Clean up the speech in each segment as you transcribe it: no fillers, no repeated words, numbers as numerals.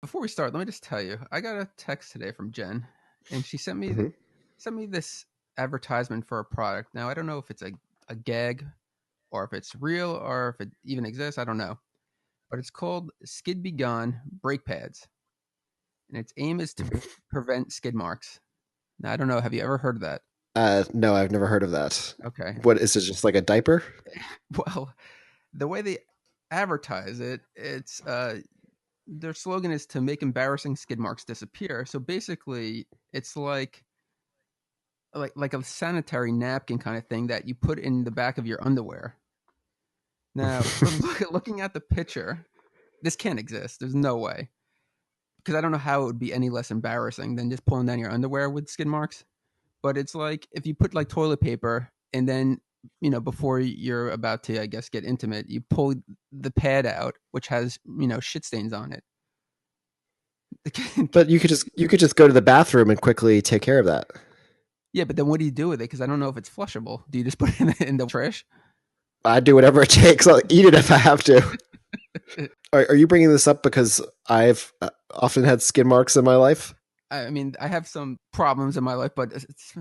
Before we start, let me just tell you, I got a text today from Jen, and she Hmm. sent me this advertisement for a product. Now I don't know if it's a gag or if it's real or if it even exists. I don't know, but it's called Skid Be Gone brake pads, and its aim is to prevent skid marks. Now I don't know. Have you ever heard of that? No, I've never heard of that. Okay. What is it? Just like a diaper? Well, the way they advertise it, it's their slogan is to make embarrassing skid marks disappear. So basically, it's like a sanitary napkin kind of thing that you put in the back of your underwear. Now, looking at the picture, this can't exist. There's no way, because I don't know how it would be any less embarrassing than just pulling down your underwear with skid marks. But it's like if you put like toilet paper and then before you're about to, I guess, get intimate, you pull the pad out, which has shit stains on it. But you could just go to the bathroom and quickly take care of that. Yeah, but then what do you do with it? Because I don't know if it's flushable. Do you just put it in the trash? I do whatever it takes. I'll eat it if I have to. Are you bringing this up because I've often had skid marks in my life? I mean, I have some problems in my life, but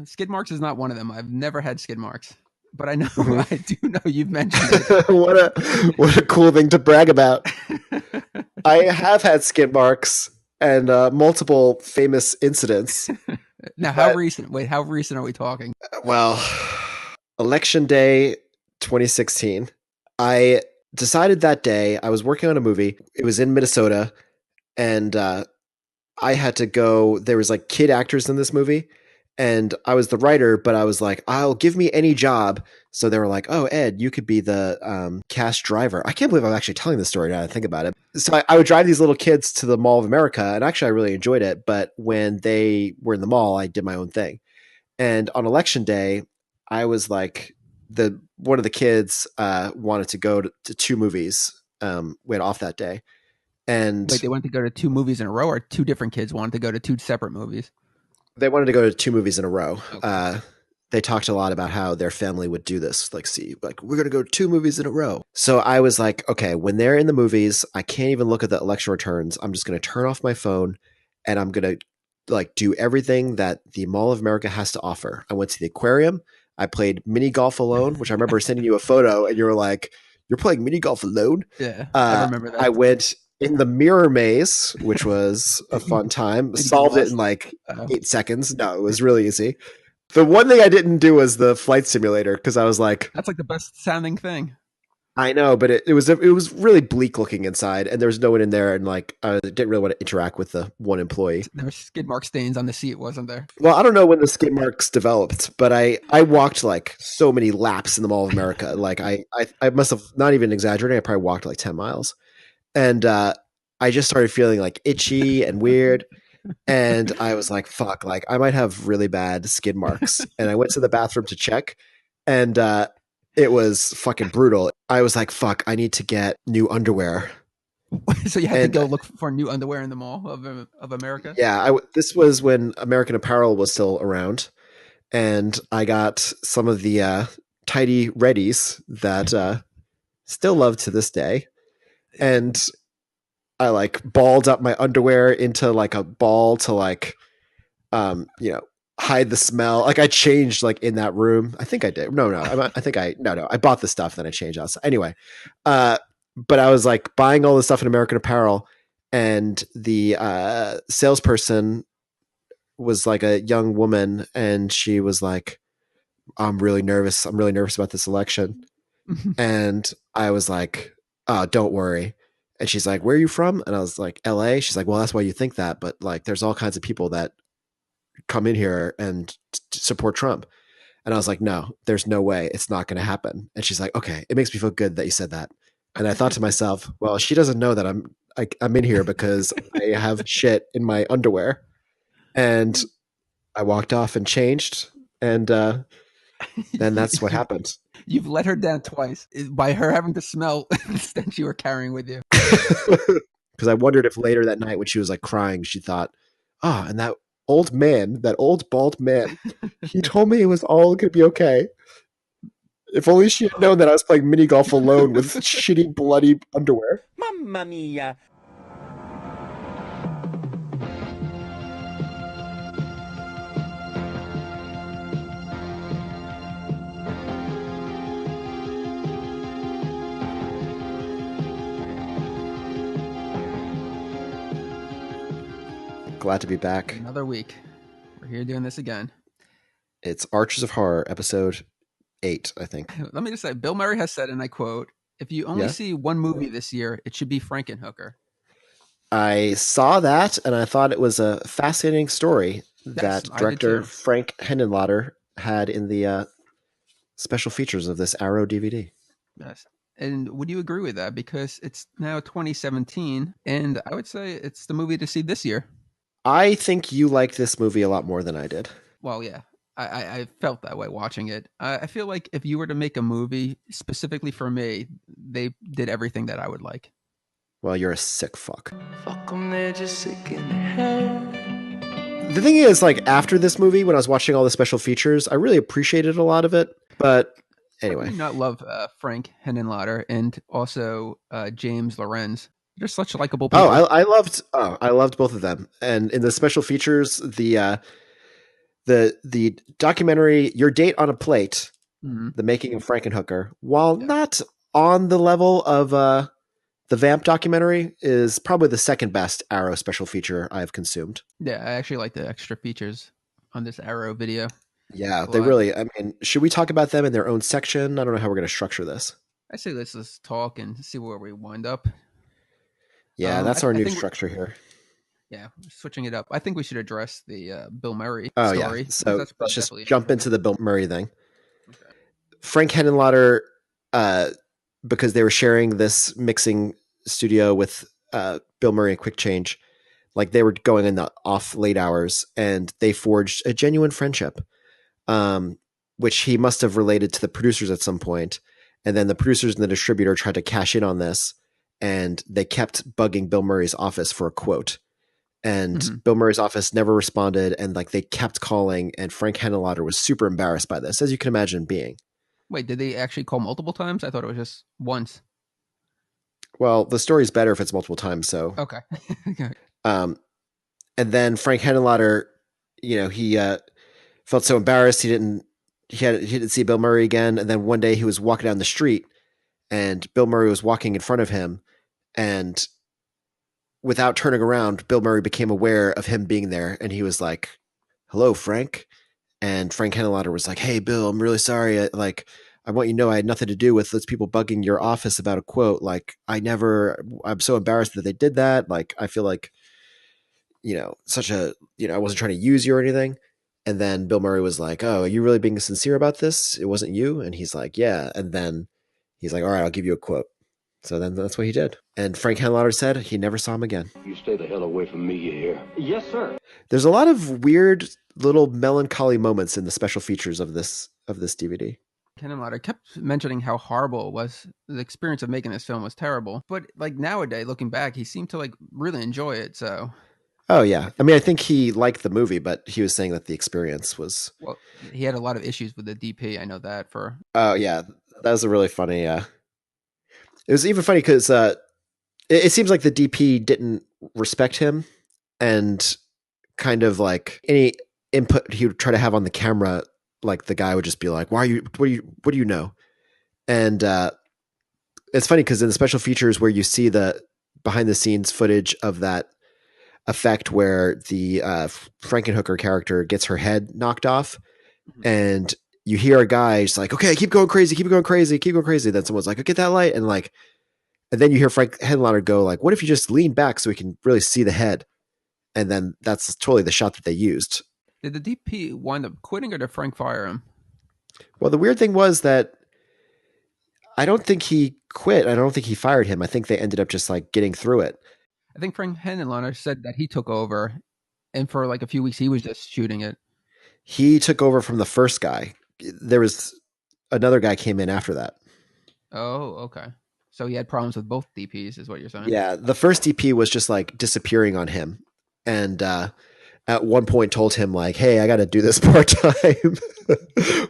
skid marks is not one of them. I've never had skid marks, but I know Hmm. I do know you've mentioned What a cool thing to brag about. it. I have had skid marks and multiple famous incidents, Now, how but recent? Wait, how recent are we talking? well, election day 2016, I decided that day I was working on a movie. It was in Minnesota, and I had to go. There was like kid actors in this movie, and I was the writer, but I was like, I'll give me any job. So they were like, oh, Ed, you could be the cast driver. I can't believe I'm actually telling this story now that I think about it. So I would drive these little kids to the Mall of America, and actually I really enjoyed it. But when they were in the mall, I did my own thing. And on election day, I was like, the one of the kids wanted to go to two movies. Went off that day, and Wait, they wanted to go to two movies in a row, or two different kids wanted to go to two separate movies? they wanted to go to two movies in a row. Okay. They talked a lot about how their family would do this. Like, see, like we're gonna go to two movies in a row. So I was like, okay, when they're in the movies, I can't even look at the election returns. I'm just gonna turn off my phone, and I'm gonna like do everything that the Mall of America has to offer. I went to the aquarium. I played mini golf alone, which I remember sending you a photo, and you were like, "You're playing mini golf alone." Yeah, I remember I that. went in the mirror maze, which was a fun time. Did you get Solved it in lost? like Oh, 8 seconds. No, it was really easy. The one thing I didn't do was the flight simulator because I was like, that's like the best sounding thing. I know, but it was really bleak looking inside, and there was no one in there, and like I didn't really want to interact with the one employee. There were skid mark stains on the seat, wasn't there? Well, I don't know when the skid marks developed, but I walked like so many laps in the Mall of America. Like I must have, not even exaggerating, I probably walked like 10 miles, and I just started feeling like itchy and weird. And I was like, fuck, like I might have really bad skid marks. And I went to the bathroom to check, and it was fucking brutal. I was like, fuck, I need to get new underwear. So you had to And go look for new underwear in the Mall of America. yeah, this was when American Apparel was still around. And I got some of the tidy readies that still love to this day. And I like balled up my underwear into like a ball to like you know, hide the smell. Like I changed like in that room. I think I did. No, no. I think I no no. I bought the stuff then I changed outside. Anyway, uh, but I was like buying all this stuff in American Apparel, and the salesperson was like a young woman, and she was like, "I'm really nervous. I'm really nervous about this election." And I was like, "Oh, don't worry." And she's like, "Where are you from?" And I was like, "LA." She's like, "Well, that's why you think that, but like, there's all kinds of people that come in here and support Trump." And I was like, no, there's no way it's not going to happen. And she's like, okay, it makes me feel good that you said that. And I thought to myself, well, she doesn't know that I'm in here because I have shit in my underwear. And I walked off and changed, and then that's what happened. You've let her down twice by her having to smell the stench you were carrying with you. Because I wondered if later that night when she was like crying, she thought, oh, and that old man, that old bald man, he told me it was all going to be okay. If only she had known that I was playing mini golf alone with shitty, bloody underwear. Mamma mia! Glad to be back. Another week. We're here doing this again. It's Archers of Horror, episode 8, I think. Let me just say, Bill Murray has said, and I quote, "If you only see one movie this year, it should be Frankenhooker." I saw that, and I thought it was a fascinating story that director Frank Henenlotter had in the special features of this Arrow DVD. Yes. And would you agree with that? Because it's now 2017, and I would say it's the movie to see this year. I think you liked this movie a lot more than I did. Well, yeah. I felt that way watching it. I feel like if you were to make a movie specifically for me, they did everything that I would like. Well, you're a sick fuck. Fuck them, they're just sick in the head. The thing is, like, after this movie, when I was watching all the special features, I really appreciated a lot of it. But anyway. I do not love Frank Henenlotter and also James Lorenz. They're such likable people. I loved both of them. And in the special features, the documentary Your Date on a Plate, the making of Frankenhooker, while not on the level of the Vamp documentary, is probably the second best Arrow special feature I've consumed. Yeah, I actually like the extra features on this Arrow video. Yeah, they really, I mean, should we talk about them in their own section? I don't know how we're going to structure this. I say let's just talk and see where we wind up. Yeah, that's our new structure here. Yeah, switching it up. I think we should address the Bill Murray story. Yeah. So let's just jump into the Bill Murray thing. Okay. Frank Henenlotter, because they were sharing this mixing studio with Bill Murray and Quick Change, like they were going in the off late hours, and they forged a genuine friendship, which he must have related to the producers at some point. And then the producers and the distributor tried to cash in on this, and they kept bugging Bill Murray's office for a quote. And Bill Murray's office never responded, and like they kept calling, and Frank Henenlotter was super embarrassed by this, as you can imagine being. Wait, did they actually call multiple times? I thought it was just once. Well, the story's better if it's multiple times, so. Okay. And then Frank Henenlotter, he felt so embarrassed he didn't see Bill Murray again, and then one day he was walking down the street, and Bill Murray was walking in front of him, and without turning around, Bill Murray became aware of him being there, and he was like, "Hello, Frank." And Frank Henenlotter was like, "Hey, Bill, I'm really sorry. I want you to know I had nothing to do with those people bugging your office about a quote. Like, I'm so embarrassed that they did that. Like, I feel like, I wasn't trying to use you or anything." And then Bill Murray was like, "Oh, are you really being sincere about this? It wasn't you?" And he's like, "Yeah." And then he's like, "All right, I'll give you a quote." So then that's what he did. And Frank Henenlotter said he never saw him again. "You stay the hell away from me, you hear?" Yes, sir. There's a lot of weird little melancholy moments in the special features of this DVD. Henenlotter kept mentioning how horrible it was. The experience of making this film was terrible. But like nowadays, looking back, he seemed to like really enjoy it. So. Oh, yeah. I mean, I think he liked the movie, but he was saying that the experience was... Well, he had a lot of issues with the DP. I know that for... Oh, yeah. That was a really funny... It was even funny because it seems like the DP didn't respect him, and kind of like any input he would try to have on the camera, like the guy would just be like, what do you know? And it's funny because in the special features where you see the behind the scenes footage of that effect where the Frankenhooker character gets her head knocked off, and you hear a guy just like, "Okay, keep going crazy. Then someone's like, "Oh, get that light," and then you hear Frank Henenlotter go like, "What if you just lean back so we can really see the head?" And then that's totally the shot that they used. Did the DP wind up quitting, or did Frank fire him? Well, the weird thing was that I don't think he quit. I don't think he fired him. I think they ended up just like getting through it. I think Frank Henenlotter said that he took over, and for like a few weeks he was just shooting it. He took over from the first guy. There was another guy came in after that. Oh, okay. So he had problems with both DPs, is what you're saying? Yeah, the first DP was just like disappearing on him, and at one point told him like, "Hey, I got to do this part time,"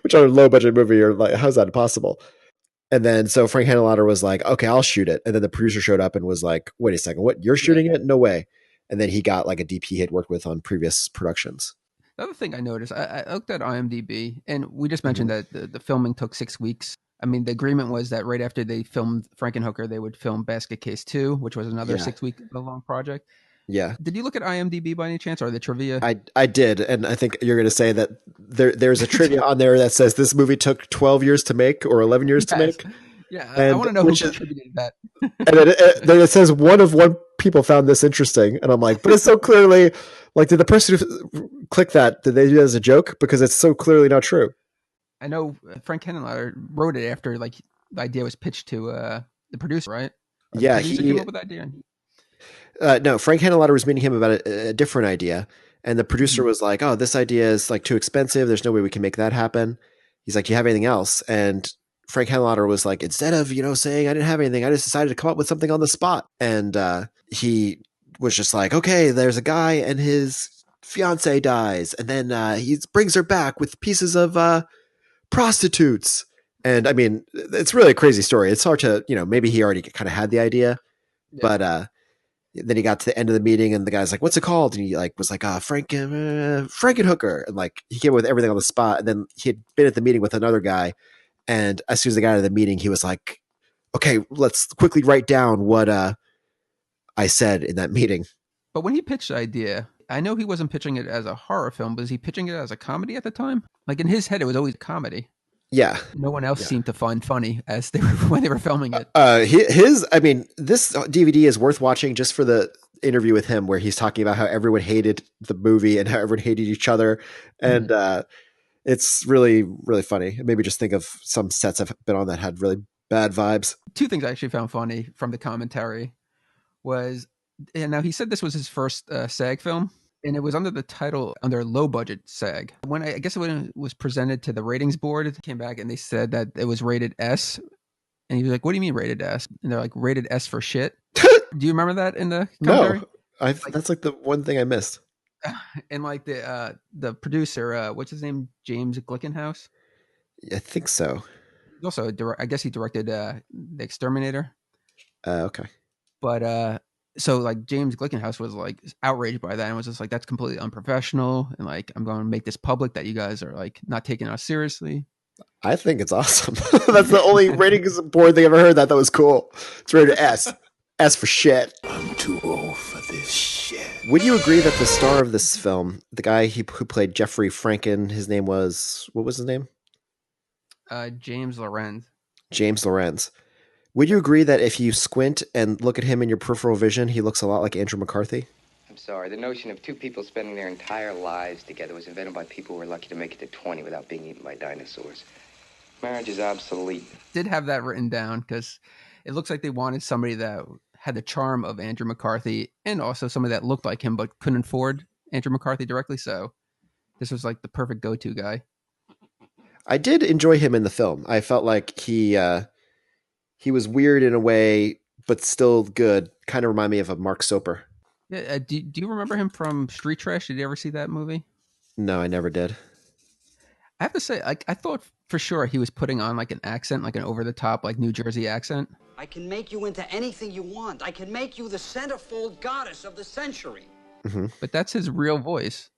which on a low budget movie, you're like, "How's that possible?" And then so Frank Henenlotter was like, "Okay, I'll shoot it." And then the producer showed up and was like, "Wait a second, what? You're shooting it? No way!" And then he got like a DP he'd worked with on previous productions. The other thing I noticed, I looked at IMDb, and we just mentioned that the filming took 6 weeks. I mean, the agreement was that right after they filmed Frankenhooker, they would film Basket Case 2, which was another 6 week long project. Yeah. Did you look at IMDb by any chance, or the trivia? I did, and I think you're going to say that there's a trivia on there that says this movie took 12 years to make or 11 years to Yes. make, Yeah, I and want to know who which is contributed that. and then it says one people found this interesting, and I'm like, but it's so clearly like, did the person who click that, did they do it as a joke, because it's so clearly not true. I know Frank Henenlotter wrote it after like the idea was pitched to the producer, right? Or the Yeah, producer came up with the idea. no, Frank Henenlotter was meeting him about a different idea, and the producer was like, "Oh, this idea is like too expensive. There's no way we can make that happen." He's like, "Do you have anything else?" And Frank Henenlotter was like, "Instead of saying I didn't have anything, I just decided to come up with something on the spot." And he was just like, "Okay, there's a guy and his fiance dies, and then he brings her back with pieces of prostitutes." And I mean, it's really a crazy story. It's hard to maybe he already kind of had the idea, Yeah. but then he got to the end of the meeting, and the guy's like, "What's it called?" And he was like, Frankenhooker," and like he came up with everything on the spot. And then he had been at the meeting with another guy, and as soon as they got out of the meeting, he was like, "Okay, let's quickly write down what I said in that meeting." But when he pitched the idea, I know he wasn't pitching it as a horror film, but was he pitching it as a comedy at the time? Like in his head, it was always a comedy. Yeah. No one else Yeah. seemed to find funny as they were when they were filming it. I mean, this DVD is worth watching just for the interview with him where he's talking about how everyone hated the movie and how everyone hated each other. And it's really, really funny. Maybe just think of some sets I've been on that had really bad vibes. Two things I actually found funny from the commentary was, and now he said this was his first SAG film, and it was under the title under low budget SAG. When I guess when it was presented to the ratings board, it came back and they said that it was rated S. And he was like, "What do you mean rated S?" And they're like, "Rated S for shit." Do you remember that in the commentary? No, that's like the one thing I missed. And like the producer, what's his name, James Glickenhaus. I think so. He's also I guess he directed The Exterminator. Okay. But so like James Glickenhaus was like outraged by that and was just like, "That's completely unprofessional, and like I'm going to make this public that you guys are like not taking us seriously." I think it's awesome. That's the only ratings board thing I've ever heard that was cool. It's rated S. S for shit. I'm too old for this shit. Would you agree that the star of this film, the guy who played Jeffrey Franken, his name was, what was his name? James Lorenz. James Lorenz. Would you agree that if you squint and look at him in your peripheral vision, he looks a lot like Andrew McCarthy? I'm sorry. The notion of two people spending their entire lives together was invented by people who were lucky to make it to 20 without being eaten by dinosaurs. Marriage is obsolete. Did have that written down because it looks like they wanted somebody that had the charm of Andrew McCarthy and also somebody that looked like him but couldn't afford Andrew McCarthy directly. So this was like the perfect go-to guy. I did enjoy him in the film. I felt like he was weird in a way, but still good. Kind of remind me of a Mark Soper. Yeah, do you remember him from Street Trash? Did you ever see that movie? No, I never did. I have to say, I thought for sure he was putting on like an accent, like an over-the-top, like New Jersey accent. I can make you into anything you want. I can make you the centerfold goddess of the century. Mm-hmm. But that's his real voice.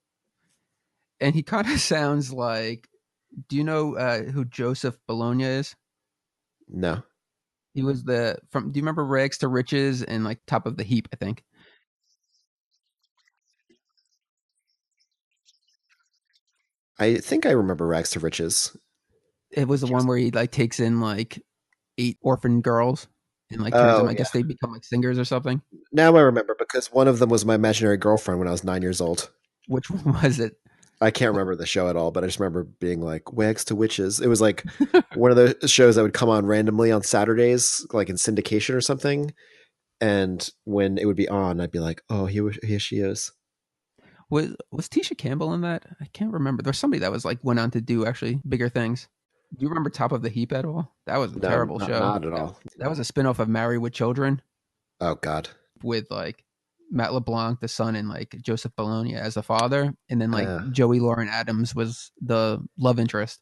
And he kind of sounds like, do you know who Joseph Bologna is? No. He was do you remember Rags to Riches and like Top of the Heap, I think? I think I remember Rags to Riches. It was the one where he like takes in like 8 orphan girls and like turns them, I guess they become like singers or something. Now I remember because one of them was my imaginary girlfriend when I was 9 years old. Which one was it? I can't remember the show at all, but I just remember being like Wags to Witches. It was like one of the shows that would come on randomly on Saturdays, like in syndication or something. And when it would be on, I'd be like, "Oh, here she is." Was Tisha Campbell in that? I can't remember. There's somebody that was like went on to do actually bigger things. Do you remember Top of the Heap at all? That was a terrible show. Not at all. That was a spinoff of Married with Children. Oh God. With like Matt LeBlanc, the son, and like Joseph Bologna as the father, and then like Joey Lauren Adams was the love interest.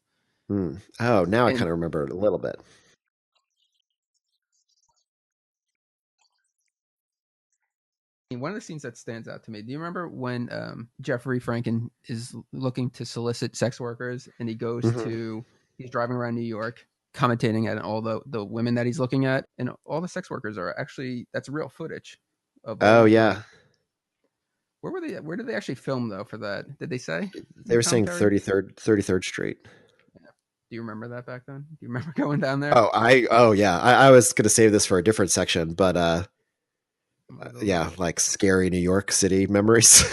Oh, now I kind of remember it a little bit. One of the scenes that stands out to me, do you remember when Jeffrey Franken is looking to solicit sex workers and he goes he's driving around New York commentating at all the women that he's looking at, and all the sex workers are actually, that's real footage of yeah. Where were they? Where did they actually film though for that? Did they say? They were saying Commentary? 33rd Street. Do you remember that back then? Do you remember going down there? Oh yeah. I was gonna save this for a different section, but yeah, like scary New York City memories.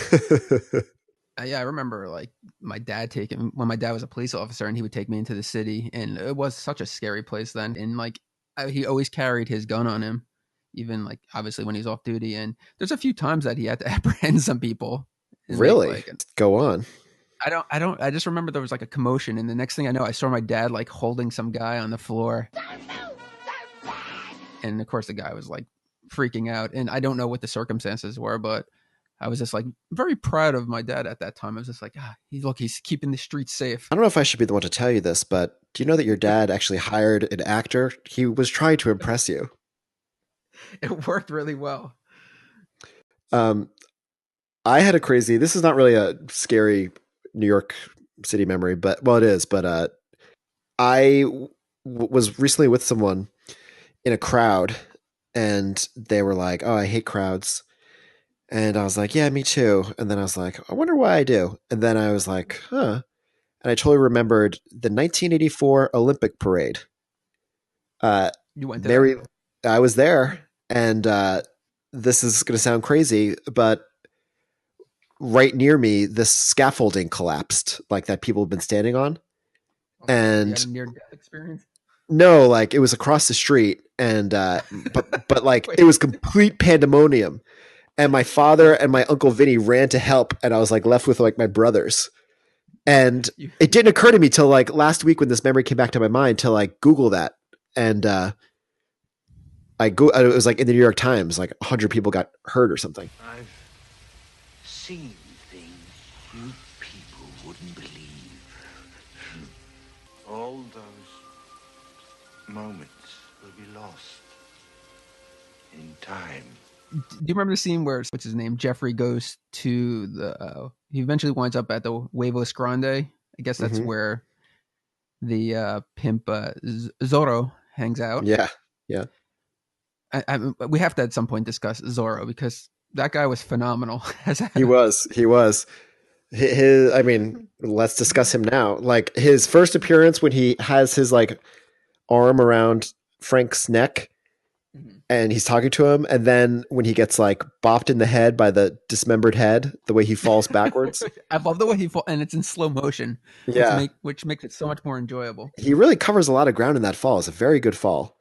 Yeah, I remember like my dad taking when my dad was a police officer and he would take me into the city, and it was such a scary place then. And like he always carried his gun on him, even like obviously when he was off duty. And there's a few times that he had to apprehend some people. Really? Go on. I just remember there was like a commotion, and the next thing I know, I saw my dad like holding some guy on the floor, and of course the guy was like freaking out, and I don't know what the circumstances were, but I was just like very proud of my dad at that time. I was just like, he's keeping the streets safe. I don't know if I should be the one to tell you this, but do you know that your dad actually hired an actor? He was trying to impress you. It worked really well. I had a crazy, this is not really a scary New York City memory, but well, it is, but I was recently with someone in a crowd and they were like, oh, I hate crowds. And I was like, yeah, me too. And then I was like, I wonder why I do. And then I was like, huh. And I totally remembered the 1984 Olympic parade. You went there? I was there. And this is going to sound crazy, but right near me, this scaffolding collapsed, like that people have been standing on. And you had a near-death experience? No, like it was across the street. And but like it was complete pandemonium. And my father and my uncle Vinny ran to help, and I was like left with like my brothers. And it didn't occur to me till like last week when this memory came back to my mind to like Google that. And it was like in the New York Times, like 100 people got hurt or something. I've seen things you people wouldn't believe. All those moments will be lost in time. Do you remember the scene where what's his name? Jeffrey goes to the. He eventually winds up at the Huevos Grande. I guess that's where the pimp Zorro hangs out. Yeah. We have to at some point discuss Zorro because that guy was phenomenal. He was. I mean, let's discuss him now. Like his first appearance when he has his like arm around Frank's neck. And he's talking to him, and then when he gets like bopped in the head by the dismembered head, the way he falls backwards. I love the way he falls, and it's in slow motion. Yeah, which makes it so much more enjoyable. He really covers a lot of ground in that fall. It's a very good fall.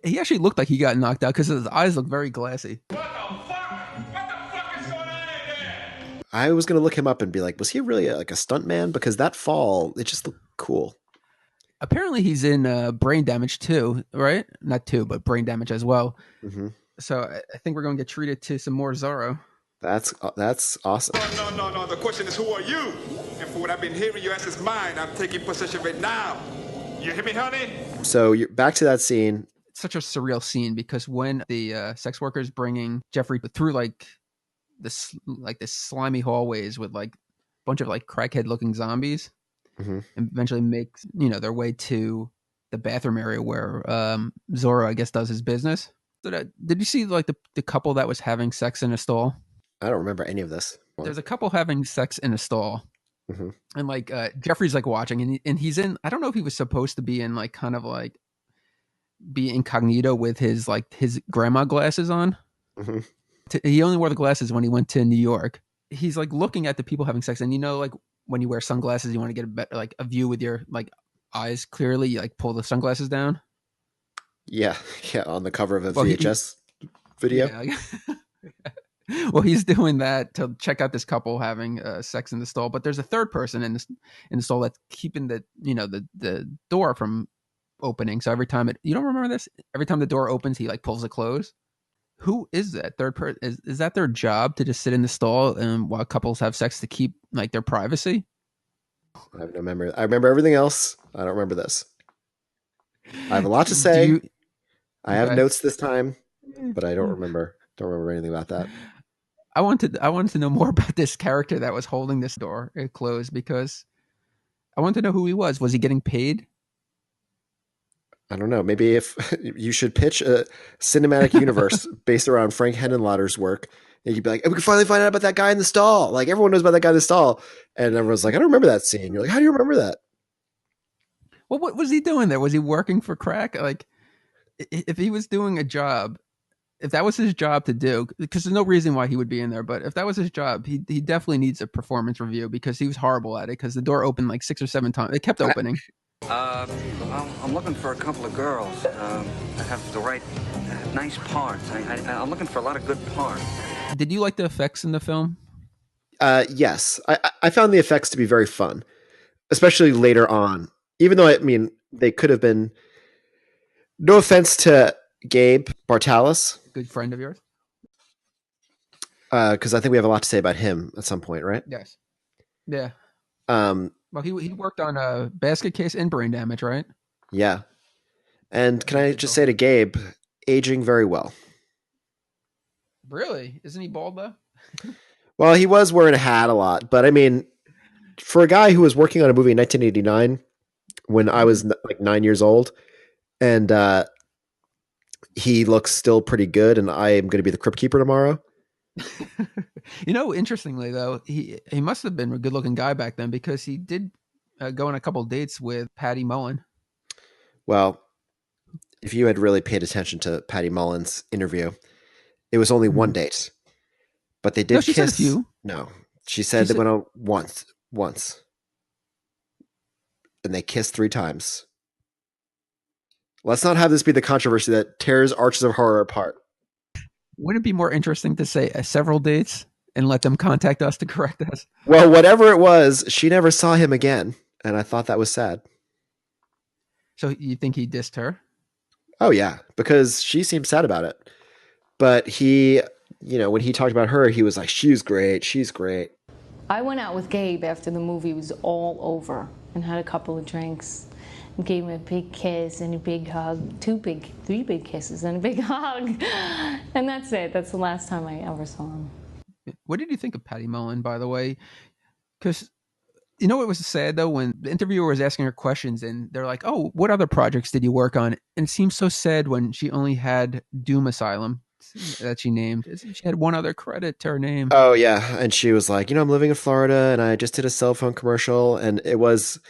He actually looked like he got knocked out because his eyes look very glassy. What the fuck is going on in there? I was gonna look him up and be like, was he really like a stunt man? Because that fall, it just looked cool. Apparently he's in Brain Damage too, right? Not two, but Brain Damage as well. Mm-hmm. So I think we're going to get treated to some more Zorro. That's awesome. No. The question is, who are you? And for what I've been hearing, your ass is mine. I'm taking possession of it now. You hear me, honey? So you're back to that scene. It's such a surreal scene because when the sex workers bringing Jeffrey through like this slimy hallways with like a bunch of like crackhead looking zombies. And eventually make their way to the bathroom area where Zorro, I guess, does his business. So did you see like the couple that was having sex in a stall? I don't remember any of this. There's a couple having sex in a stall, and like Jeffrey's like watching, and he's in. I don't know if he was supposed to be in like kind of like be incognito with his grandma glasses on. He only wore the glasses when he went to New York. He's like looking at the people having sex, and like. When you wear sunglasses, you want to get a better, like a view with your like eyes clearly. You like pull the sunglasses down. Yeah, on the cover of a VHS video. Yeah. Well, he's doing that to check out this couple having sex in the stall, but there's a third person in the stall that's keeping the door from opening. So every time you don't remember this? Every time the door opens, he like pulls it closed. Who is that third person? Is that their job to just sit in the stall and while couples have sex to keep like their privacy? I have no memory. I remember everything else. I don't remember this. I have a lot to say. I have notes this time, but I don't remember anything about that. I wanted to know more about this character that was holding this door closed because I wanted to know who he was. Was he getting paid? I don't know. Maybe if you should pitch a cinematic universe based around Frank Henenlotter's work And you'd be like, we can finally find out about that guy in the stall. Like, everyone knows about that guy in the stall. And everyone's like, I don't remember that scene. You're like, how do you remember that? Well, what was he doing there? Was he working for crack? Like, if he was doing a job, if that was his job to do, because there's no reason why he would be in there, but if that was his job, he definitely needs a performance review because he was horrible at it because the door opened like 6 or 7 times. It kept opening. I'm looking for a couple of girls that have the right, nice parts. I'm looking for a lot of good parts. Did you like the effects in the film? Yes. I found the effects to be very fun, especially later on. Even though, I mean, they could have been... No offense to Gabe Bartalis. Good friend of yours? Because I think we have a lot to say about him at some point, right? Yes. Yeah. Well, he worked on a Basket Case and Brain Damage, right? Yeah. And can I just say to Gabe, aging very well. Really? Isn't he bald, though? Well, he was wearing a hat a lot. But, I mean, for a guy who was working on a movie in 1989 when I was like 9 years old, and he looks still pretty good, and I am going to be the Crypt Keeper tomorrow. You know, interestingly, though, he must have been a good-looking guy back then because he did go on a couple of dates with Patty Mullen. Well, if you had really paid attention to Patty Mullen's interview, it was only one date. But they did she kiss. Said a few. No, she said they went on once. And they kissed 3 times. Let's not have this be the controversy that tears Arches of Horror apart. Wouldn't it be more interesting to say several dates and let them contact us to correct us? Well, whatever it was, she never saw him again. And I thought that was sad. So you think he dissed her? Oh, yeah, because she seemed sad about it. But he, you know, when he talked about her, he was like, she's great. She's great. I went out with Gabe after the movie was all over and had a couple of drinks and gave him a big kiss and a big hug, 3 big kisses and a big hug. And that's it. That's the last time I ever saw him. What did you think of Patty Mullen, by the way? Because, you know, it was sad, though, when the interviewer was asking her questions and they're like, oh, what other projects did you work on? And it seems so sad when she only had Doom Asylum that she named. She had one other credit to her name. Oh, yeah. And she was like, you know, I'm living in Florida and I just did a cell phone commercial. And it was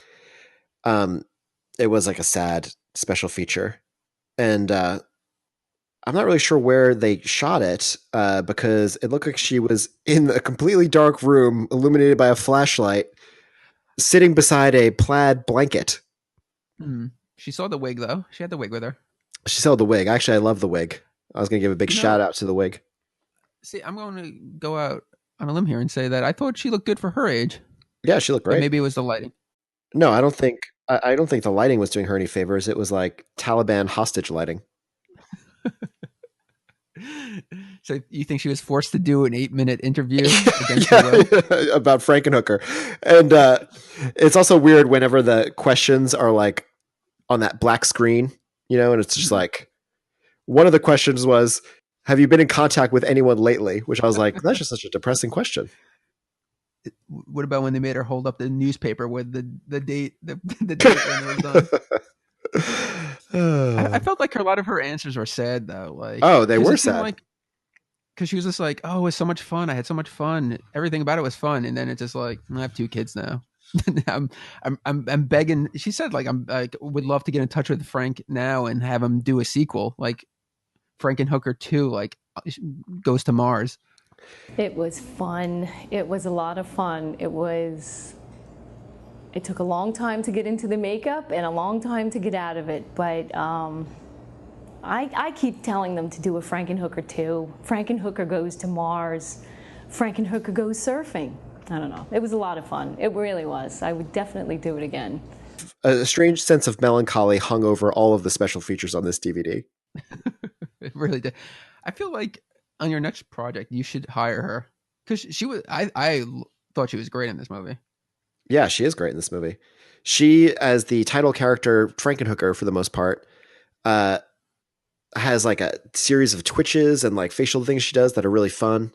like a sad special feature. And I'm not really sure where they shot it because it looked like she was in a completely dark room illuminated by a flashlight sitting beside a plaid blanket. She saw the wig, though. She had the wig with her. She saw the wig. Actually, I love the wig. I was going to give a big shout out to the wig. See, I'm going to go out on a limb here and say that I thought she looked good for her age. Yeah, she looked great. But maybe it was the lighting. No, I don't think the lighting was doing her any favors. It was like Taliban hostage lighting. So you think she was forced to do an 8-minute interview against her will? About Frankenhooker. And it's also weird whenever the questions are like on that black screen, you know, and it's just like, one of the questions was, have you been in contact with anyone lately? Which I was like, that's just such a depressing question. What about when they made her hold up the newspaper with the date, the date when it was done? I felt like a lot of her answers were sad, though. Like, they were sad. Like, because she was just like, "Oh, it was so much fun. I had so much fun. Everything about it was fun." And then it's just like, I have 2 kids now. I'm begging. She said, like, I'm like, would love to get in touch with Frank now and have him do a sequel, like Frankenhooker 2, like goes to Mars. It was fun. It was a lot of fun. It took a long time to get into the makeup and a long time to get out of it, but I keep telling them to do a Frankenhooker 2. Frankenhooker goes to Mars. Frankenhooker goes surfing. I don't know. It was a lot of fun. It really was. I would definitely do it again. A strange sense of melancholy hung over all of the special features on this DVD. It really did. I feel like on your next project, you should hire her because she was. I thought she was great in this movie. Yeah, she is great in this movie. She, as the title character, Frankenhooker, for the most part, has like a series of twitches and like facial things she does that are really fun.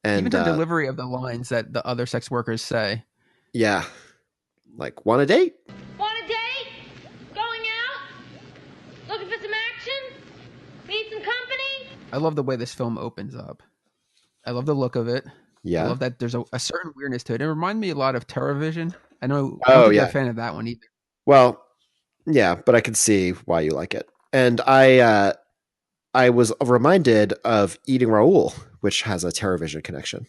And even her delivery of the lines that the other sex workers say. Yeah. Like, want a date? Want a date? Going out? Looking for some action? Need some company? I love the way this film opens up. I love the look of it. Yeah. I love that there's a certain weirdness to it. It reminded me a lot of TerraVision. I don't Oh, think you're yeah. a fan of that one either. Well, yeah, but I can see why you like it. And I was reminded of Eating Raoul, which has a TerraVision connection.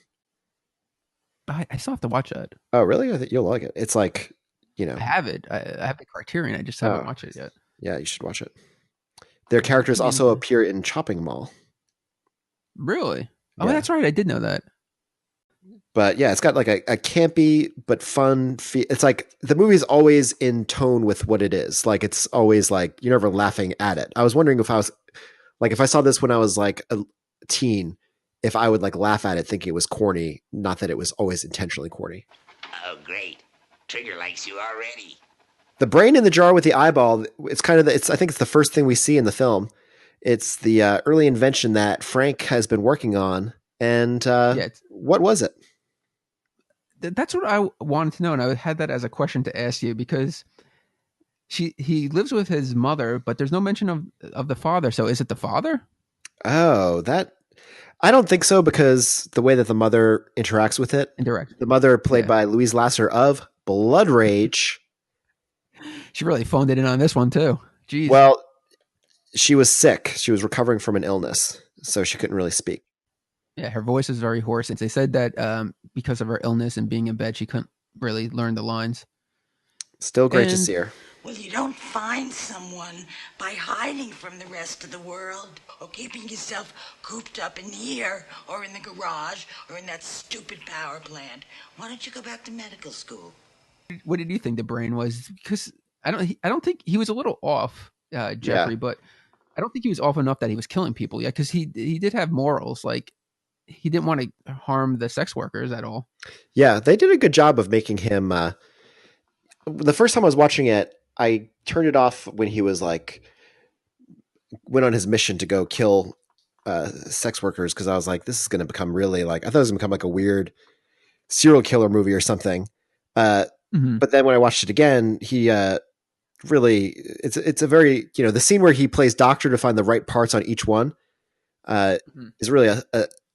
I still have to watch that. Oh, really? I think you'll like it. It's like, you know. I have it. I have the Criterion. I just haven't watched it yet. Yeah, you should watch it. Their characters also appear in Chopping Mall. Really? Oh, Yeah. that's right. I did know that. But yeah, it's got like a campy but fun it's like the movie's always in tone with what it is. Like it's always like you're never laughing at it. I was wondering if I saw this when I was like a teen, if I would like laugh at it thinking it was corny, not that it was always intentionally corny. Oh, great. Trigger likes you already. The brain in the jar with the eyeball, it's kind of I think it's the first thing we see in the film. It's the early invention that Frank has been working on. And what was it? That's what I wanted to know. And I had that as a question to ask you because he lives with his mother, but there's no mention of the father. So is it the father? Oh, I don't think so, because the way that the mother interacts with it. The mother, played by Louise Lasser of Blood Rage. She really phoned it in on this one too. Jeez. Well, she was sick. She was recovering from an illness, so she couldn't really speak. Yeah, her voice is very hoarse. And they said that because of her illness and being in bed, she couldn't really learn the lines. Still great to see her. Well, you don't find someone by hiding from the rest of the world or keeping yourself cooped up in here or in the garage or in that stupid power plant. Why don't you go back to medical school? What did you think the brain was? Because I don't think he was a little off, Jeffrey, but I don't think he was off enough that he was killing people yet, because he did have morals. Like, he didn't want to harm the sex workers at all. Yeah, they did a good job of making him. The first time I was watching it, I turned it off when he was like went on his mission to go kill sex workers, because I was like, this is going to become really like, I thought it was going to become like a weird serial killer movie or something. But then when I watched it again, he really it's a very, the scene where he plays doctor to find the right parts on each one is really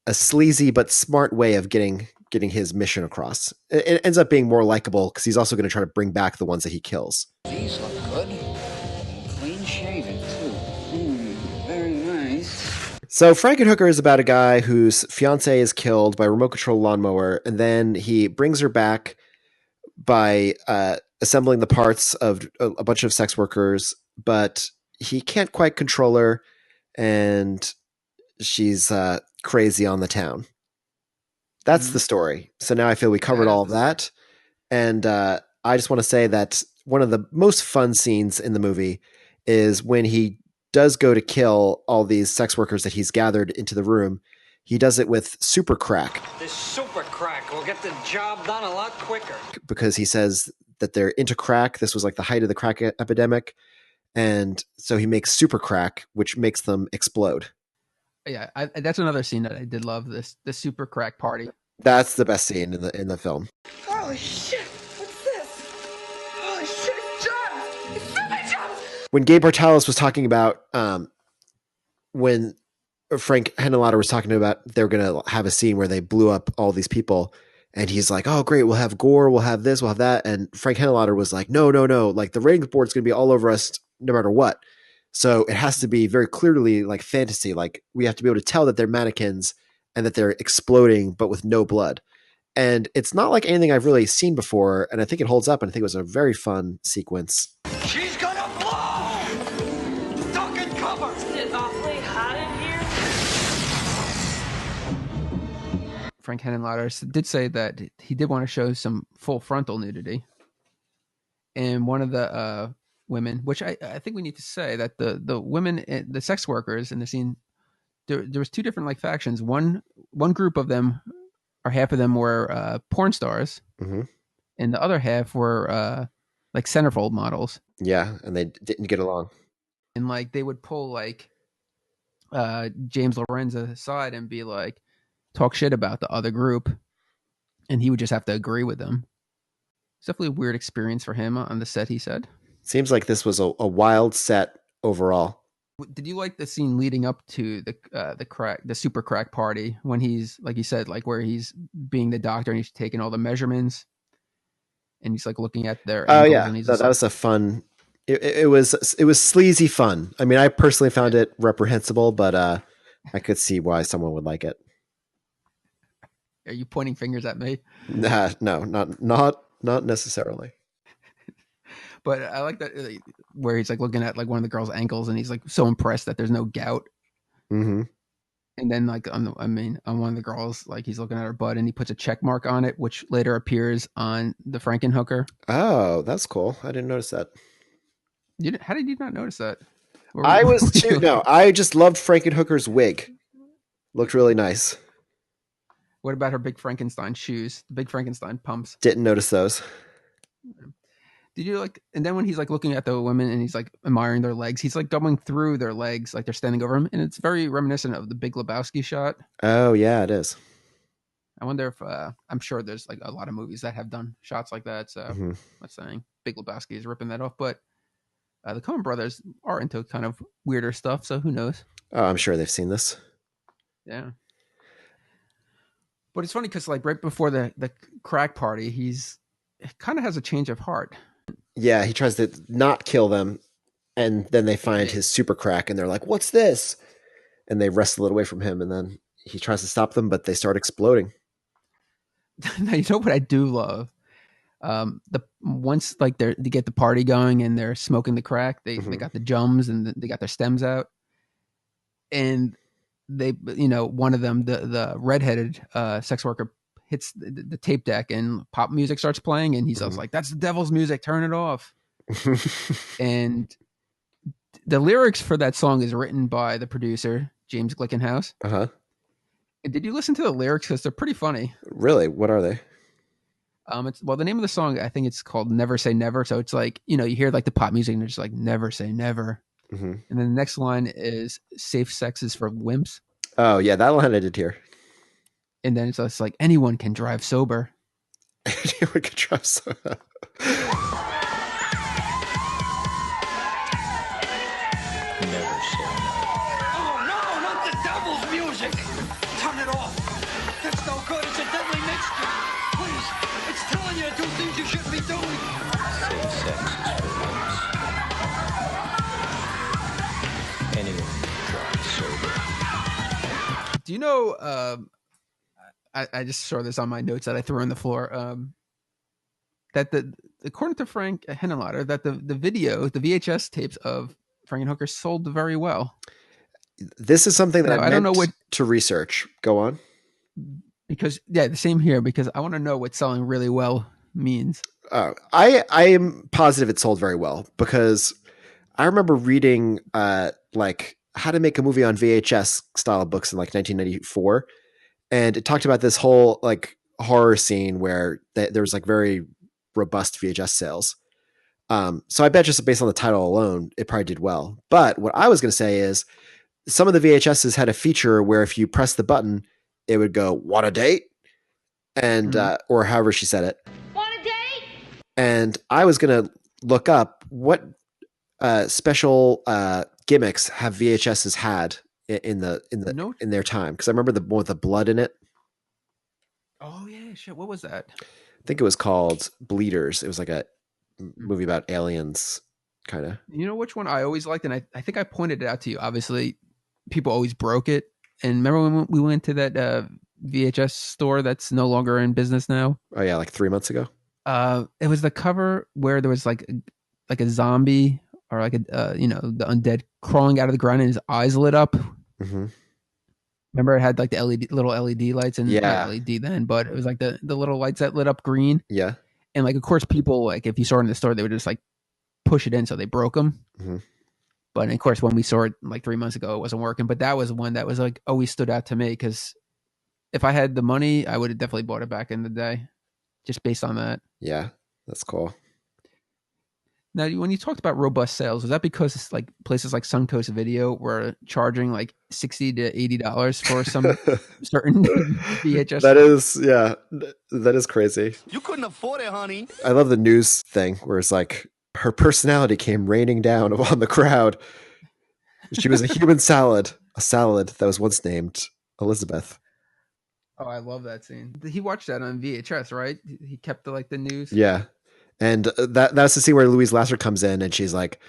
a sleazy but smart way of getting his mission across. It ends up being more likable because he's also going to try to bring back the ones that he kills. These look good. Clean shaven, too. Very nice. So Frankenhooker is about a guy whose fiance is killed by a remote control lawnmower, and then he brings her back by assembling the parts of a bunch of sex workers, but he can't quite control her, and she's crazy on the town. That's the story. So now I feel we covered all of that. And I just want to say that one of the most fun scenes in the movie is when he does go to kill all these sex workers that he's gathered into the room. He does it with super crack. This super crack will get the job done a lot quicker. Because he says that they're into crack. This was like the height of the crack epidemic. And so he makes super crack, which makes them explode. Yeah, that's another scene that I did love. The super crack party. That's the best scene in the film. Holy shit! What's this? Holy shit! It's drugs! It's stupid drugs! When Gabe Bartalos was talking about when Frank Henenlotter was talking about they were going to have a scene where they blew up all these people, and he's like, "Oh, great! We'll have gore. We'll have this. We'll have that." And Frank Henenlotter was like, "No. Like the ratings board's going to be all over us no matter what. So it has to be very clearly like fantasy. Like we have to be able to tell that they're mannequins and that they're exploding, but with no blood." And it's not like anything I've really seen before. And I think it holds up. And I think it was a very fun sequence. She's gonna blow! Duck and cover! Isn't it awfully hot in here? Frank Henenlotter did say that he did want to show some full frontal nudity. And one of the women, which I think we need to say that the women, the sex workers in the scene, there was two different like factions. One group of them, or half of them, were porn stars, and the other half were like centerfold models. Yeah, and they didn't get along. And like they would pull like James Lorenzo aside and be like, talk shit about the other group, and he would just have to agree with them. It's definitely a weird experience for him on the set, he said. Seems like this was a wild set overall. Did you like the scene leading up to the super crack party when he's, like you said, like where he's being the doctor and he's taking all the measurements and he's like looking at their ankles? Oh yeah, And he's that was a fun. It was sleazy fun. I mean, I personally found it reprehensible, but I could see why someone would like it. Are you pointing fingers at me? Nah, no, not necessarily. But I like that where he's like looking at like one of the girl's ankles and he's like so impressed that there's no gout. Mm-hmm. And then like on one of the girls, like he's looking at her butt and he puts a check mark on it, which later appears on the Frankenhooker. Oh, that's cool. I didn't notice that. How did you not notice that? I was too. No, I just loved Frankenhooker's wig. Looked really nice. What about her big Frankenstein shoes? The big Frankenstein pumps. Didn't notice those. Did you like? And then when he's like looking at the women and he's like admiring their legs, he's like going through their legs like they're standing over him, and it's very reminiscent of the Big Lebowski shot. Oh yeah, it is. I wonder if I'm sure there's like a lot of movies that have done shots like that. So I'm not saying Big Lebowski is ripping that off, but the Coen brothers are into kind of weirder stuff. So who knows? Oh, I'm sure they've seen this. Yeah. But it's funny because like right before the crack party, he's kind of has a change of heart. Yeah, he tries to not kill them, and then they find his super crack, and they're like, "What's this?" And they wrestle it away from him, and then he tries to stop them, but they start exploding. Now, you know what I do love? Once like they get the party going and they're smoking the crack, they got the jums and they got their stems out, and they, one of them, the redheaded sex worker, hits the tape deck and pop music starts playing, and he's like, "That's the devil's music, turn it off." And the lyrics for that song is written by the producer James Glickenhaus. Did you listen to the lyrics? Because they're pretty funny. Really? What are they? The name of the song, I think it's called "Never Say Never." So it's like, you hear like the pop music and it's like "Never Say Never," and then the next line is "Safe sex is for wimps." Oh yeah, that line I did hear. And then it's like, anyone can drive sober. Anyone can drive sober. Never say no. Oh, no, not the devil's music. Turn it off. That's no good. It's a deadly mixture. Please, it's telling you to do things you shouldn't be doing. Safe sex is for wimps. Anyone can drive sober. Do you know, I just saw this on my notes that I threw on the floor, that according to Frank Henenlotter, that the VHS tapes of Frankenhooker sold very well. This is something that I don't know what to research. Go on. Because the same here, because I want to know what selling really well means. I am positive it sold very well, because I remember reading like how to make a movie on VHS style books in like 1994. And it talked about this whole like horror scene where there was like very robust VHS sales. So I bet just based on the title alone, it probably did well. But what I was going to say is some of the VHSs had a feature where if you press the button, it would go, "Want a date?" And, or however she said it. Want a date? And I was going to look up what special gimmicks have VHSs had in their time, because I remember the one with the blood in it. Oh yeah, shit. What was that? I think it was called Bleeders. It was like a movie about aliens, kind of. You know which one I always liked, and I think I pointed it out to you. Obviously, people always broke it. And remember when we went to that VHS store that's no longer in business now? Oh yeah, like 3 months ago. It was the cover where there was like a zombie or like the undead crawling out of the ground and his eyes lit up. Remember, it had like the little LED lights, and not LED then, but it was like the little lights that lit up green. Yeah. And like, of course, people, like if you saw it in the store, they would just like push it in, so they broke them. But of course, when we saw it like 3 months ago, it wasn't working. But that was one that was like always stood out to me, because if I had the money, I would have definitely bought it back in the day, just based on that. Yeah, that's cool. Now, when you talked about robust sales, was that because it's like places like Suncoast Video were charging like $60 to $80 for some certain VHS? That is crazy. You couldn't afford it, honey. I love the news thing where it's like her personality came raining down upon the crowd. She was a human salad, a salad that was once named Elizabeth. Oh, I love that scene. He watched that on VHS, right? He kept the news. Yeah. And that's the scene where Louise Lasser comes in and she's like,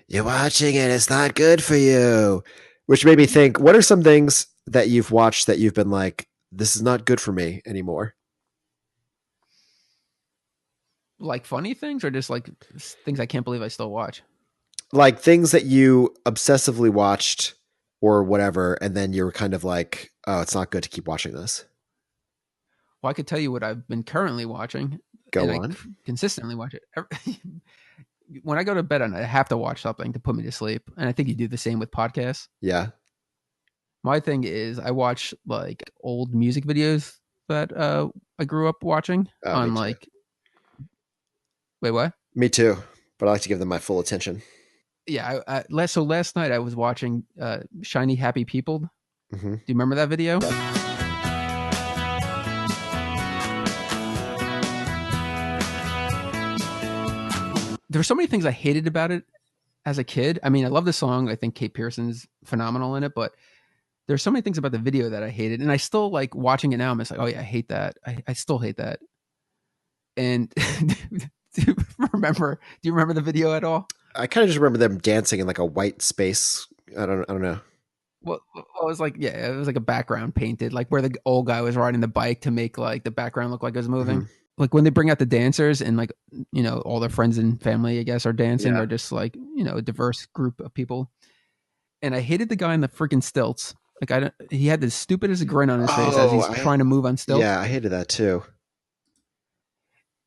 "You're watching it. It's not good for you." Which made me think, what are some things that you've watched that you've been like, this is not good for me anymore? Like funny things or just like things I can't believe I still watch? Like things that you obsessively watched or whatever, and then you're kind of like, oh, it's not good to keep watching this. Well, I could tell you what I've been currently watching. Go on. I consistently watch it. When I go to bed at night, I have to watch something to put me to sleep. And I think you do the same with podcasts. Yeah. My thing is I watch like old music videos that I grew up watching on like... Wait, what? Me too. But I like to give them my full attention. Yeah. So last night I was watching Shiny Happy People. Mm-hmm. Do you remember that video? Yeah. There were so many things I hated about it as a kid. I mean, I love the song. I think Kate Pearson's phenomenal in it, but there's so many things about the video that I hated. And I still like watching it now. I'm just like, oh yeah, I hate that. I still hate that. And do you remember the video at all? I kind of just remember them dancing in like a white space. I don't know. Well, it was like, yeah, it was like a background painted, like where the old guy was riding the bike to make like the background look like it was moving. Mm-hmm. Like when they bring out the dancers and like, you know, all their friends and family, I guess, are dancing. Yeah. They're just like, you know, a diverse group of people. And I hated the guy in the freaking stilts. Like he had the stupidest grin on his face as he's trying to move on stilts. Yeah, I hated that too.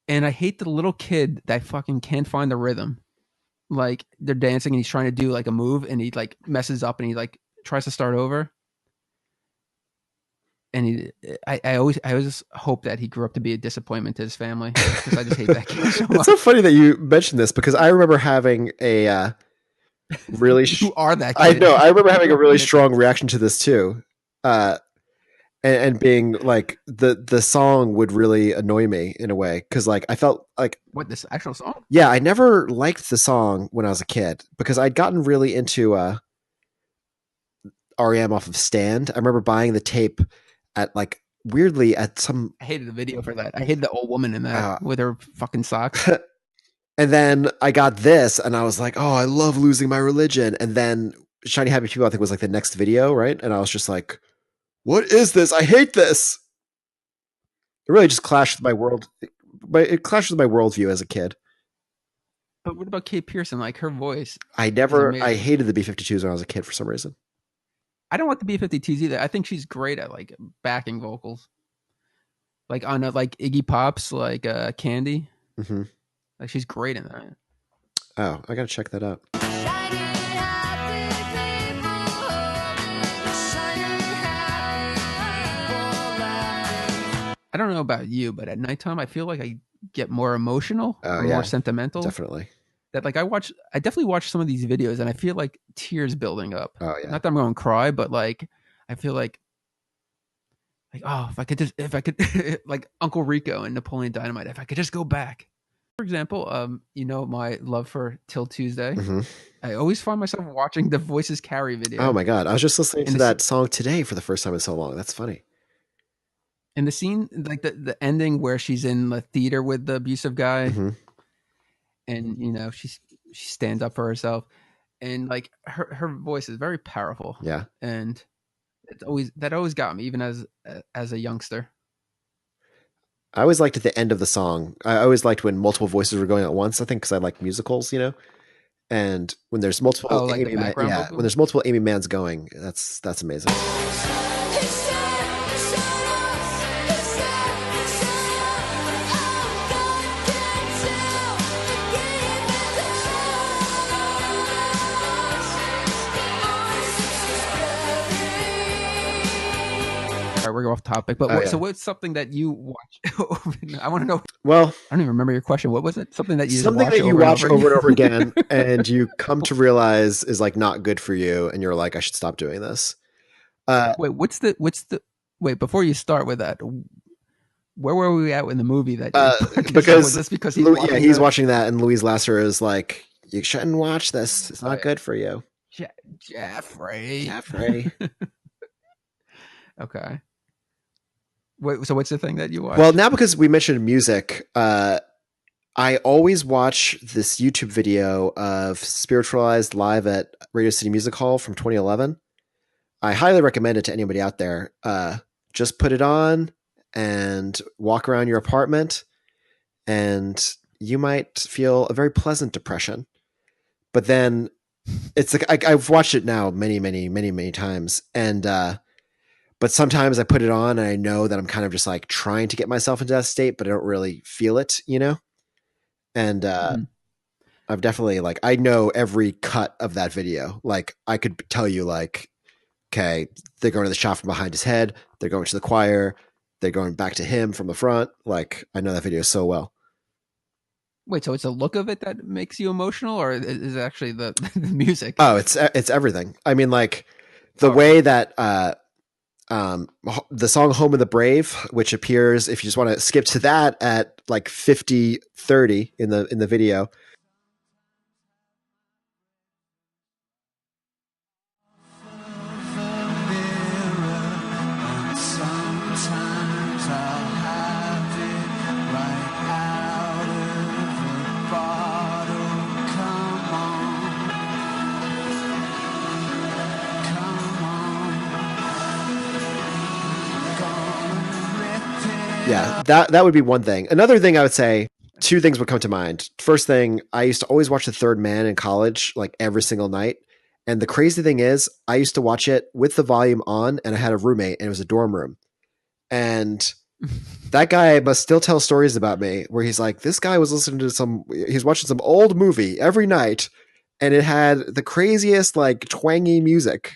And I hate the little kid that fucking can't find the rhythm. Like they're dancing and he's trying to do like a move and he like messes up and he like tries to start over. And I always hope that he grew up to be a disappointment to his family because I just hate that kid so much. It's so funny that you mentioned this because I remember having a really you are that kid. I know. I remember having a really strong reaction to this too, and being like the song would really annoy me in a way because like I felt like what, this actual song? Yeah, I never liked the song when I was a kid because I'd gotten really into REM off of Stand. I remember buying the tape at like weirdly at some. I hated the video for that. I hated the old woman in that with her fucking socks. And then I got this and I was like, oh, I love Losing My Religion. And then Shiny Happy People, I think, was like the next video, right? And I was just like, what is this? I hate this. It really just clashed with my world. It clashed with my worldview as a kid. But what about Kate Pearson? Like her voice. I hated the B-52s when I was a kid for some reason. I don't like the B-52s either. I think she's great at like backing vocals. Like on like Iggy Pop's like Candy. Mm-hmm. Like she's great in that. Oh, I gotta check that out. I don't know about you, but at nighttime I feel like I get more emotional, more sentimental. Definitely. That like I definitely watch some of these videos and I feel like tears building up. Oh yeah. Not that I'm going to cry, but like I feel like oh, if I could like Uncle Rico and Napoleon Dynamite, if I could just go back. For example, you know, my love for Till Tuesday. Mm-hmm. I always find myself watching the Voices Carry video. Oh my God. I was just listening to that song today for the first time in so long. That's funny. And the scene, like the ending where she's in the theater with the abusive guy, mm-hmm. and you know she stands up for herself, and like her voice is very powerful. Yeah, and that always got me, even as a youngster. I always liked at the end of the song. I always liked when multiple voices were going at once. I think because I like musicals, you know. And when there's multiple, like when there's multiple Amy Manns going, that's amazing. We're off topic, but so what's something that you watch? I want to know. Well, I don't even remember your question. What was it? Something that you watch over and over again, and you come to realize is like not good for you, and you're like, I should stop doing this. Wait, what's the? Wait, before you start with that, where were we at in the movie that? Because he's watching that, and Louise Lasser is like, you shouldn't watch this. It's not good for you. Jeffrey. Okay. Wait, so what's the thing that you watch? Well, now because we mentioned music, I always watch this YouTube video of Spiritualized live at Radio City Music Hall from 2011. I highly recommend it to anybody out there. Just put it on and walk around your apartment, and you might feel a very pleasant depression. But then it's like I've watched it now many times, and but sometimes I put it on and I know that I'm kind of just like trying to get myself into that state, but I don't really feel it, you know? And I've definitely like, I know every cut of that video. Like I could tell you like, okay, they're going to the shot from behind his head. They're going to the choir. They're going back to him from the front. Like I know that video so well. Wait, so it's the look of it that makes you emotional, or is it actually the music? Oh, it's everything. I mean, like the way that the song "Home of the Brave," which appears if you just want to skip to that at like 50:30 in the video. Yeah, that would be one thing. Another thing I would say, two things would come to mind. First thing, I used to always watch The Third Man in college, like every single night. And the crazy thing is, I used to watch it with the volume on, and I had a roommate, and it was a dorm room. And that guy must still tell stories about me where he's like, this guy was listening to he's watching some old movie every night, and it had the craziest, like, twangy music.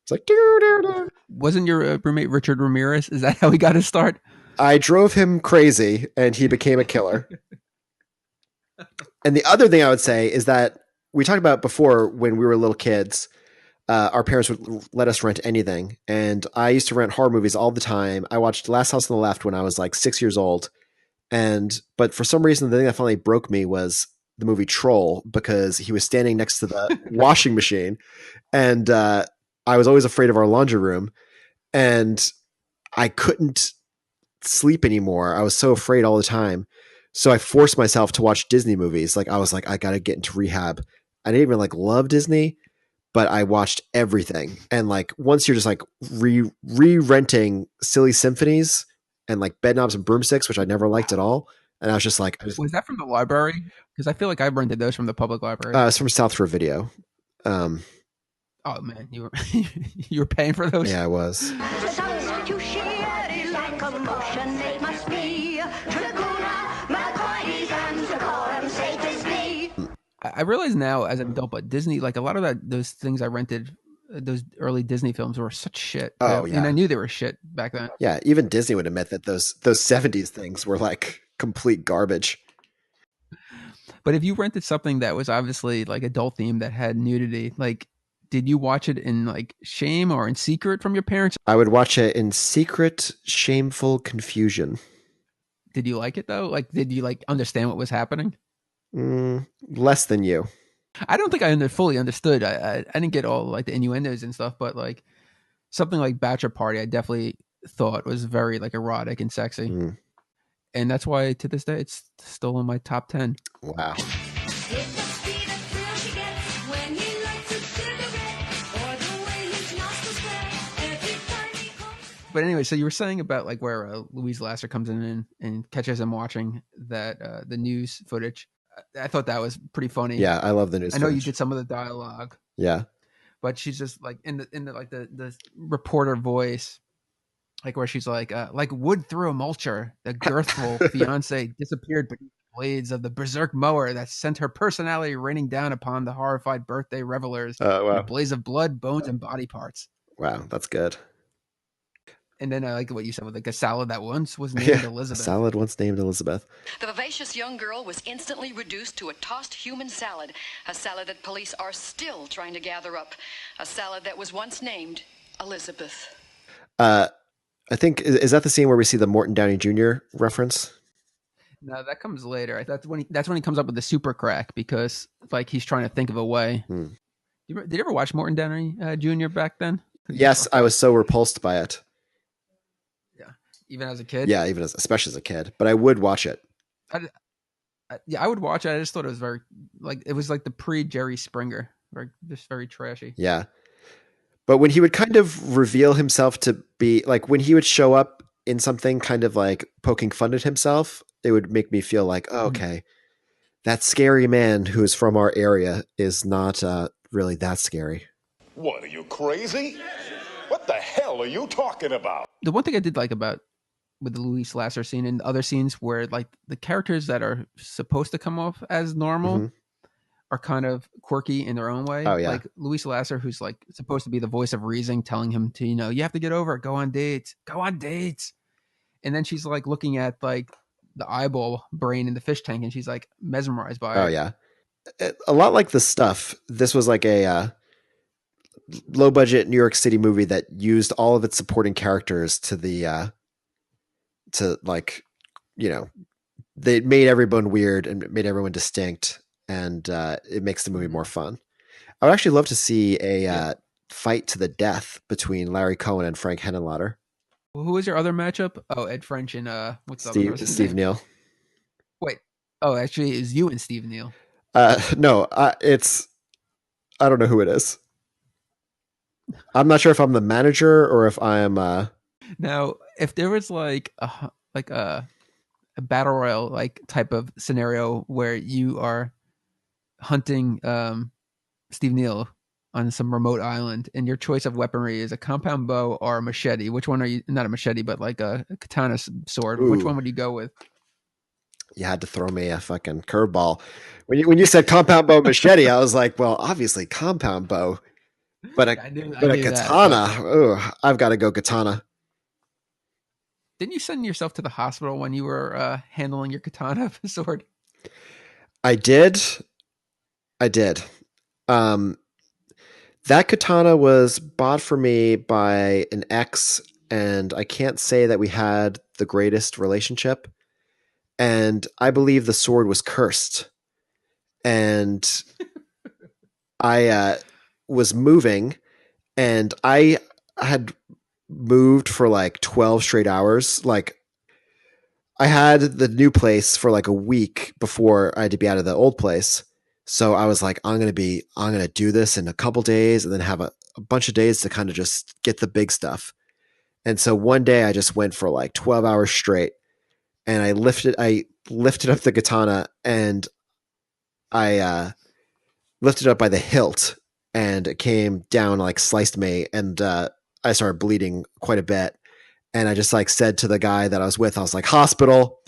It's like, doo-doo-doo. Wasn't your roommate Richard Ramirez? Is that how he got his start? I drove him crazy, and he became a killer. And the other thing I would say is that we talked about before when we were little kids, our parents would let us rent anything. And I used to rent horror movies all the time. I watched Last House on the Left when I was like 6 years old. But for some reason, the thing that finally broke me was the movie Troll, because he was standing next to the washing machine. And I was always afraid of our laundry room. And I couldn't sleep anymore. I was so afraid all the time. So I forced myself to watch Disney movies. Like I was like, I got to get into rehab. I didn't even like love Disney, but I watched everything. And like, once you're just like re-renting Silly Symphonies and like Bedknobs and Broomsticks, which I never liked at all. And I was just like, was that from the library? Because I feel like I rented those from the public library. It's from South Shore Video. Oh man, you were paying for those? Yeah, I was. I realize now as an adult, but Disney, like a lot of those things I rented, those early Disney films were such shit. Oh yeah, and I knew they were shit back then. Yeah, even Disney would admit that those 70s things were like complete garbage. But if you rented something that was obviously like adult themed that had nudity, like, did you watch it in like shame or in secret from your parents? I would watch it in secret, shameful confusion. Did you like it though? Like, did you like understand what was happening? Less than you. I don't think I fully understood. I didn't get all like the innuendos and stuff, but like something like Bachelor Party, I definitely thought was very like erotic and sexy. And that's why to this day, it's still in my top 10. Wow. But anyway, so you were saying about like where Louise Lasser comes in and catches him watching that the news footage. I thought that was pretty funny. Yeah, I love the news. I know you did some of the dialogue. Yeah, but she's just like in the like the reporter voice, like where she's like wood through a mulcher, the girthful fiance disappeared beneath the blades of the berserk mower that sent her personality raining down upon the horrified birthday revelers in a blaze of blood, bones, and body parts. Wow, that's good. And then I like what you said with like a salad that once was named Elizabeth. A salad once named Elizabeth. The vivacious young girl was instantly reduced to a tossed human salad, a salad that police are still trying to gather up, a salad that was once named Elizabeth. I think, is that the scene where we see the Morton Downey Jr. reference? No, that comes later. That's when he comes up with the super crack, because like he's trying to think of a way. Did you ever watch Morton Downey Jr. back then? Yes, I was so repulsed by it. Yeah, even as a kid. Yeah, especially as a kid. But I would watch it. I would watch it. I just thought it was it was like the pre-Jerry Springer, just very trashy. Yeah. But when he would kind of reveal himself to be like, when he would show up in something kind of like poking fun at himself, it would make me feel like, oh, okay, that scary man who is from our area is not really that scary. What, are you crazy? What the hell are you talking about? The one thing I did like about with the Luis Lasser scene and other scenes where like the characters that are supposed to come off as normal are kind of quirky in their own way. Oh, yeah. Like Luis Lasser, who's like supposed to be the voice of reason, telling him to, you have to get over it, go on dates. And then she's like looking at like the eyeball brain in the fish tank and she's like mesmerized by it. Oh, yeah. A lot like The Stuff. This was like a low budget New York City movie that used all of its supporting characters to the, they made everyone weird and made everyone distinct. And it makes the movie more fun. I would actually love to see a fight to the death between Larry Cohen and Frank Henenlotter. Who was your other matchup? Oh, Ed French and what's Steve Neal. Wait. Oh, actually, it was you and Steve Neal. No, it's I don't know who it is. I'm not sure if I'm the manager or if I'm. Now, if there was like a battle royal like type of scenario where you are hunting Steve Neal on some remote island and your choice of weaponry is a compound bow or a machete, which one are you? Not a machete, but like a katana sword. Ooh. Which one would you go with? You had to throw me a fucking curveball. When you said compound bow machete, I was like, well, obviously compound bow, but a katana. Oh, I've got to go katana. Didn't you send yourself to the hospital when you were handling your katana sword? I did. That katana was bought for me by an ex, and I can't say that we had the greatest relationship. And I believe the sword was cursed. And I was moving, and I had moved for like 12 straight hours. Like, I had the new place for like a week before I had to be out of the old place. So I was like, I'm going to do this in a couple days and then have a bunch of days to kind of just get the big stuff. And so one day I just went for like 12 hours straight, and I lifted up the katana, and I lifted it up by the hilt, and it came down, like sliced me, and I started bleeding quite a bit. And I just like said to the guy that I was with, I was like, hospital.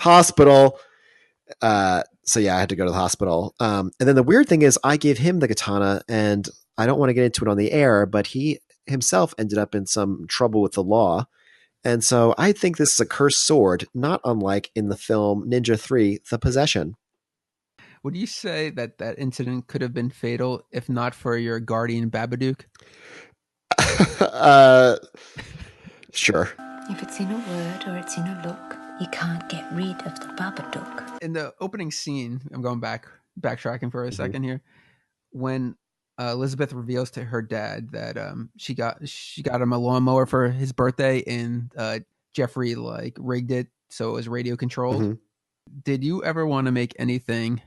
So yeah, I had to go to the hospital. And then the weird thing is I gave him the katana, and I don't want to get into it on the air, but he himself ended up in some trouble with the law. And so I think this is a cursed sword, not unlike in the film Ninja 3, The Possession. Would you say that incident could have been fatal if not for your guardian Babadook? Sure. If it's in a word or it's in a look, you can't get rid of the Babadook. In the opening scene, I'm going backtracking for a second here, when Elizabeth reveals to her dad that she got him a lawnmower for his birthday, and Jeffrey like rigged it so it was radio controlled. Did you ever want to make anything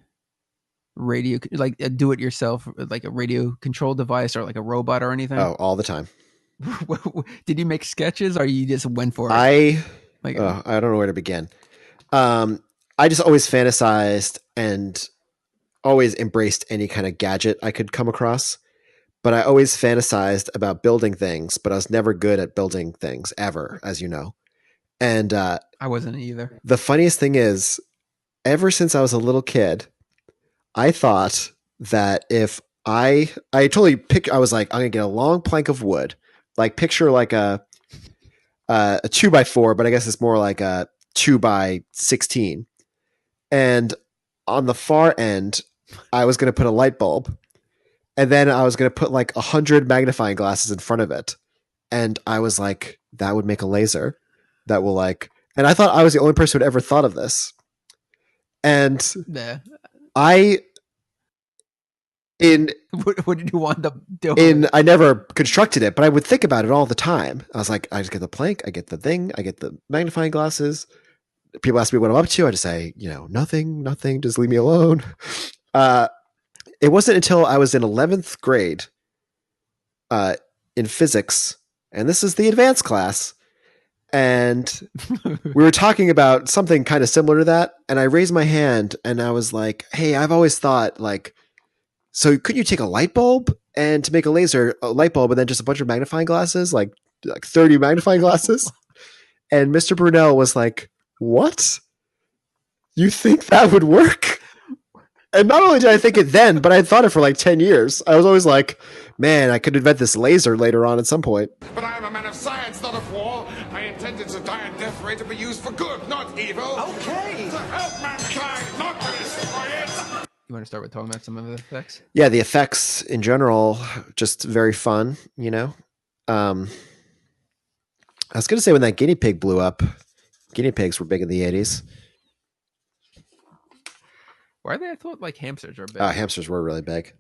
radio, like do it yourself, like a radio control device or like a robot or anything? Oh, all the time. Did you make sketches or you just went for it? I don't know where to begin. I just always fantasized and always embraced any kind of gadget I could come across. But I always fantasized about building things, but I was never good at building things ever, as you know. And I wasn't either. The funniest thing is, ever since I was a little kid, I thought that if I was like, I'm gonna get a long plank of wood, like picture like a 2x4, but I guess it's more like a 2x16. And on the far end, I was going to put a light bulb, and then I was going to put like 100 magnifying glasses in front of it. And I was like, that would make a laser that will like, and I thought I was the only person who had ever thought of this. And yeah. What did you wind up doing? I never constructed it, but I would think about it all the time. I was like, I just get the plank, I get the thing, I get the magnifying glasses. People ask me what I'm up to. I just say, nothing, just leave me alone. It wasn't until I was in 11th grade in physics, and this is the advanced class, and we were talking about something kind of similar to that, and I raised my hand, and I was like, hey, I've always thought, like, so could you take a light bulb and to make a light bulb and then just a bunch of magnifying glasses, like 30 magnifying glasses? And Mr. Brunel was like, what? You think that would work? And not only did I think it then, but I had thought it for like 10 years. I was always like, man, I could invent this laser later on at some point. But I am a man of science, not of war. I intended to die and death ray to be used for good, not evil. Okay. To help mankind, not to destroy it. You want to start with talking about some of the effects? Yeah, the effects in general, just very fun, I was going to say when that guinea pig blew up, guinea pigs were big in the 80s. Why are they? I thought like hamsters were big. Hamsters were really big.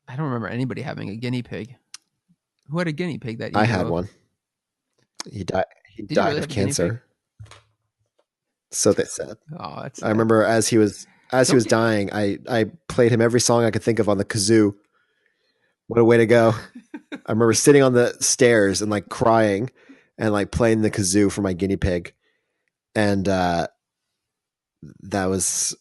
I don't remember anybody having a guinea pig. Who had a guinea pig that you I knew had of? one. He died Really of cancer. So they said. Oh, that's I remember as he was dying, I played him every song I could think of on the kazoo. What a way to go. I remember sitting on the stairs and like crying and like playing the kazoo for my guinea pig. And that was,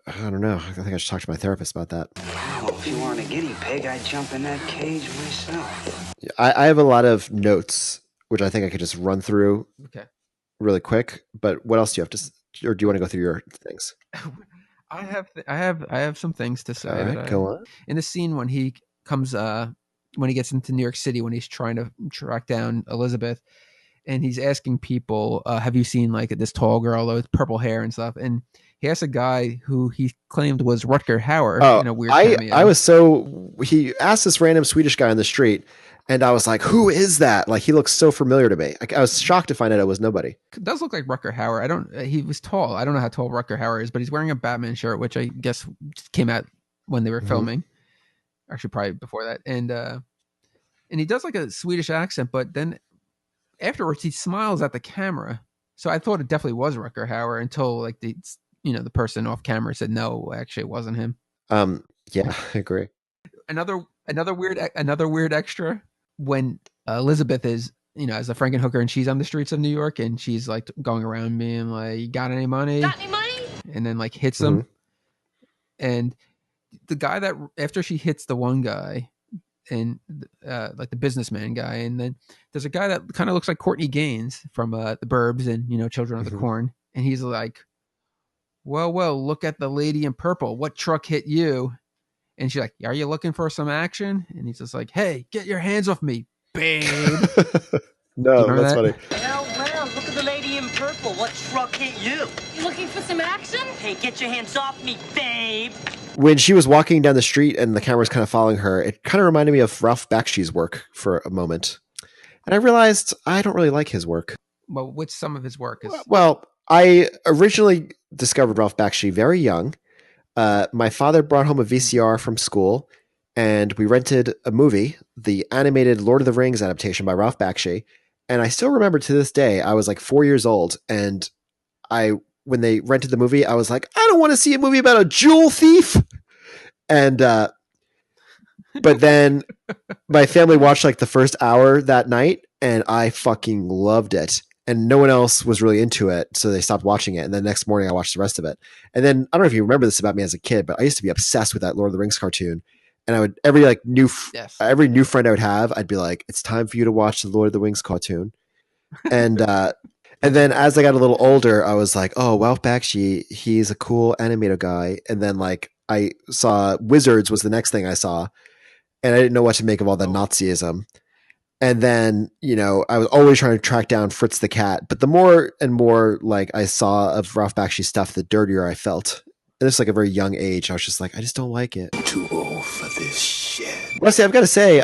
I don't know. I think I should talk to my therapist about that. Wow, if you weren't a guinea pig, I'd jump in that cage myself. I have a lot of notes, which I think I could just run through really quick. But what else do you have to, or do you want to go through your things? I have some things to say. All right, go on. In the scene when he comes, when he gets into New York City, when he's trying to track down Elizabeth, and he's asking people, have you seen like this tall girl with purple hair and stuff? And he asked a guy who he claimed was Rutger Hauer in a weird cameo. He asked this random Swedish guy on the street, and I was like, who is that? Like, he looks so familiar to me. I was shocked to find out it was nobody. It does look like Rutger Hauer. He was tall. I don't know how tall Rutger Hauer is, but he's wearing a Batman shirt, which I guess came out when they were filming. Actually, probably before that. And he does like a Swedish accent, but then afterwards he smiles at the camera. So I thought it definitely was Rutger Hauer until like the person off camera said no, actually it wasn't him. Yeah, I agree. Another weird extra when Elizabeth is as a Frankenhooker and she's on the streets of New York and she's like going around being like, "You got any money?" And then like hits him. And the guy that after she hits the one guy and like the businessman guy, and then there's a guy that kind of looks like Courtney Gaines from the Burbs and Children of the Corn, and he's like, well, look at the lady in purple. What truck hit you? And she's like, are you looking for some action? And he's just like, hey, get your hands off me, babe. No, that's funny. Well, look at the lady in purple. What truck hit you? You looking for some action? Hey, get your hands off me, babe. When she was walking down the street and the camera's kind of following her, it kind of reminded me of Ralph Bakshi's work for a moment. And I realized I don't really like his work. Well, which some of his work is? Well, I originally discovered Ralph Bakshi very young. My father brought home a VCR from school, and we rented a movie, the animated Lord of the Rings adaptation by Ralph Bakshi. And I still remember to this day, I was like 4 years old, and when they rented the movie, I was like, I don't want to see a movie about a jewel thief. And but then my family watched like the first hour that night, and I fucking loved it. And no one else was really into it, so they stopped watching it. And then the next morning, I watched the rest of it. And then I don't know if you remember this about me as a kid, but I used to be obsessed with that Lord of the Rings cartoon. And I would every new friend I would have, I'd be like, "It's time for you to watch the Lord of the Rings cartoon." And then as I got a little older, I was like, "Oh, Ralph Bakshi, he's a cool animator guy." And then like I saw Wizards was the next thing I saw, and I didn't know what to make of all the Nazism. And then, I was always trying to track down Fritz the cat. But the more and more like I saw of Ralph Bakshi's stuff, the dirtier I felt. And it's like a very young age. I was just like, I just don't like it. Too old for this shit. Honestly, I've got to say,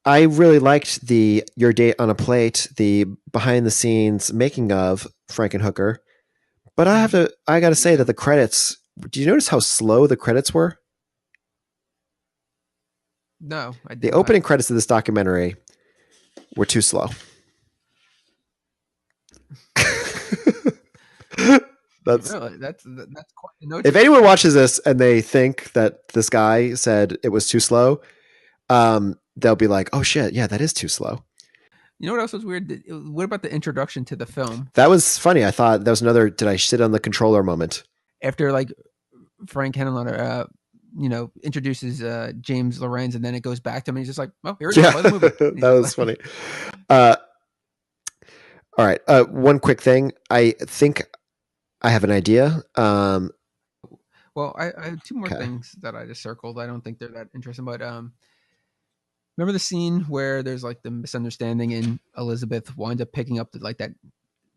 I really liked the Your Date on a Plate, the behind the scenes making of Frankenhooker. But I got to say that the credits, do you notice how slow the credits were? No, I did The not. opening credits of this documentary were too slow. That's quite a note. If anyone watches this and they think that this guy said it was too slow, they'll be like, "Oh shit, yeah, that is too slow." You know what else was weird? What about the introduction to the film? That was funny. I thought that was another "did I sit on the controller" moment. After like Frank Henenlotter, introduces James Lorenz, and then it goes back to him, and he's just like, "Oh, here it is." Play the movie. That was funny. All right. One quick thing. I think I have an idea. Well, I have two more things that I just circled. I don't think they're that interesting, but remember the scene where there's like the misunderstanding and Elizabeth winds up picking up like that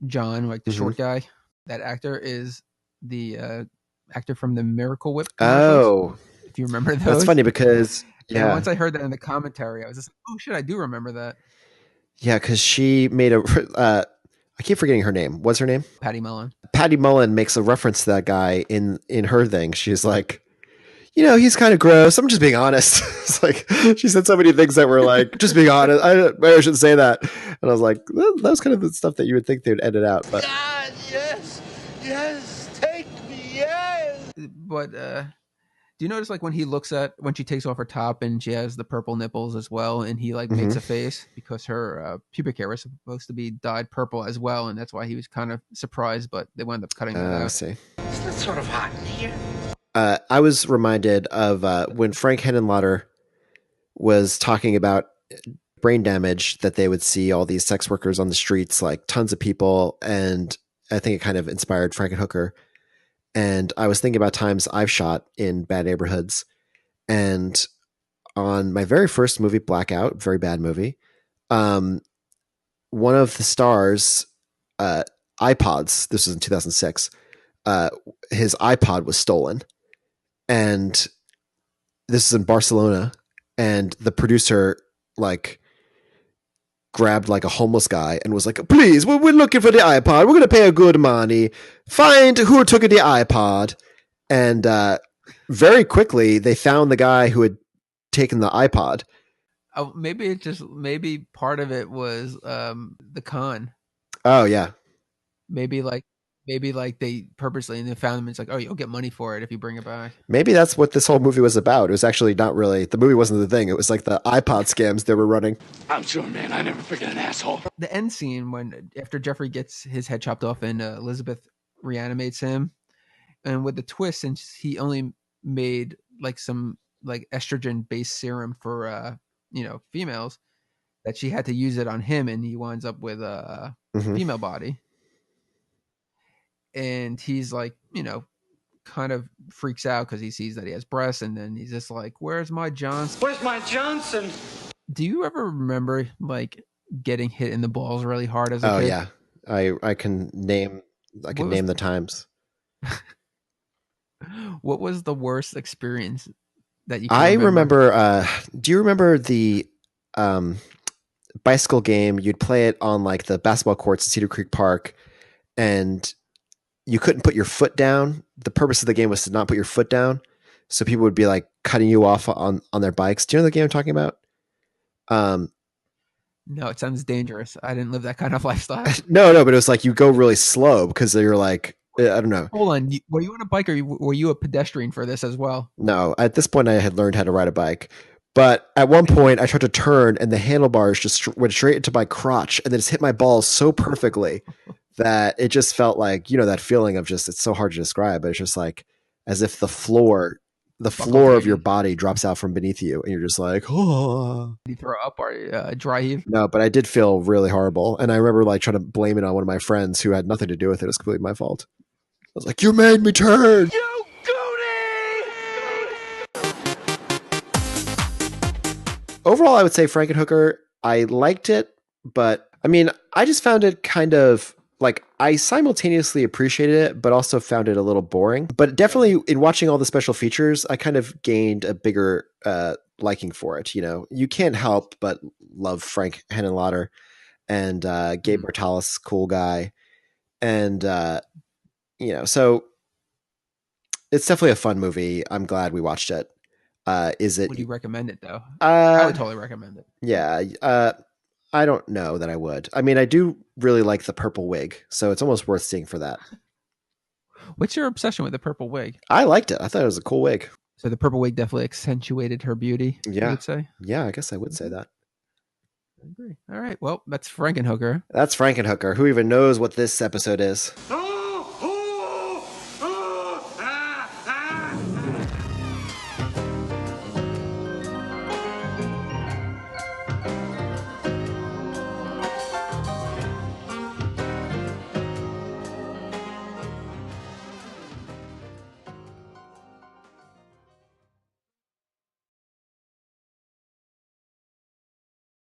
John, like the short guy. That actor is the actor from the Miracle Whip commercials. Oh, if you remember those. That's funny because and once I heard that in the commentary, I was just like, "Oh shit, I do remember that." Yeah, because she made a. I keep forgetting her name. What's her name? Patty Mullen. Patty Mullen makes a reference to that guy in her thing. She's like, he's kind of gross. I'm just being honest. It's like she said so many things that were like, just being honest. I shouldn't say that. And I was like, that was kind of the stuff that you would think they would edit out. But God, yes, take me, yes. But do you notice like when she takes off her top and she has the purple nipples as well, and he like makes a face because her pubic hair was supposed to be dyed purple as well, and that's why he was kind of surprised, but they wound up cutting that out. I see. Isn't it sort of hot in here? I was reminded of when Frank Henenlotter was talking about brain damage, that they would see all these sex workers on the streets, like tons of people, and I think it kind of inspired Frankenhooker. And I was thinking about times I've shot in bad neighborhoods. And on my very first movie, Blackout, very bad movie, one of the stars' iPods, this was in 2006, his iPod was stolen. And this is in Barcelona. And the producer, grabbed a homeless guy and was like, "Please, we're looking for the iPod. We're going to pay a good money. Find who took the iPod." And very quickly, they found the guy who had taken the iPod. Oh, maybe part of it was the con. Oh, yeah. Maybe they purposely, and they found him. It's like, "Oh, you'll get money for it if you bring it back." Maybe that's what this whole movie was about. It was actually not really, the movie wasn't the thing. It was like the iPod scams they were running. I'm sure, man, I never forget an asshole. The end scene when after Jeffrey gets his head chopped off and Elizabeth reanimates him, and with the twist, since he only made some estrogen based serum for females, that she had to use it on him, and he winds up with a female body. And he's kind of freaks out because he sees that he has breasts, and then he's just like, "Where's my Johnson? Where's my Johnson?" Do you ever remember getting hit in the balls really hard as a kid? Oh yeah, I can name the times. What was the worst experience that you? I remember. Do you remember the bicycle game? You'd play it on the basketball courts at Cedar Creek Park, and you couldn't put your foot down. The purpose of the game was to not put your foot down. So people would be cutting you off on their bikes. Do you know the game I'm talking about? No, it sounds dangerous. I didn't live that kind of lifestyle. No, but it was you go really slow because you're I don't know. Hold on. Were you on a bike or were you a pedestrian for this as well? No, at this point I had learned how to ride a bike. But at one point I tried to turn and the handlebars just went straight into my crotch and then just hit my balls so perfectly that it just felt that feeling of just, it's so hard to describe, but it's just as if the floor of your body drops out from beneath you and you're just oh. Did you throw up or dry heave? No, but I did feel really horrible. And I remember trying to blame it on one of my friends who had nothing to do with it. It was completely my fault. I was like, "You made me turn. You goonie!" Overall, I would say Frankenhooker, I liked it, but I mean, I just found it kind of I simultaneously appreciated it, but also found it a little boring. But definitely in watching all the special features, I kind of gained a bigger liking for it. You can't help but love Frank Henenlotter and Gabe Mortalis, cool guy. And, so it's definitely a fun movie. I'm glad we watched it. Is it? Would you recommend it though? I would totally recommend it. Yeah. I don't know that I would. I mean, I do really like the purple wig, so it's almost worth seeing for that. What's your obsession with the purple wig? I liked it. I thought it was a cool wig. So the purple wig definitely accentuated her beauty. Yeah. You would say? Yeah, I guess I would say that. I agree. All right. Well, that's Frankenhooker. That's Frankenhooker. Who even knows what this episode is? No,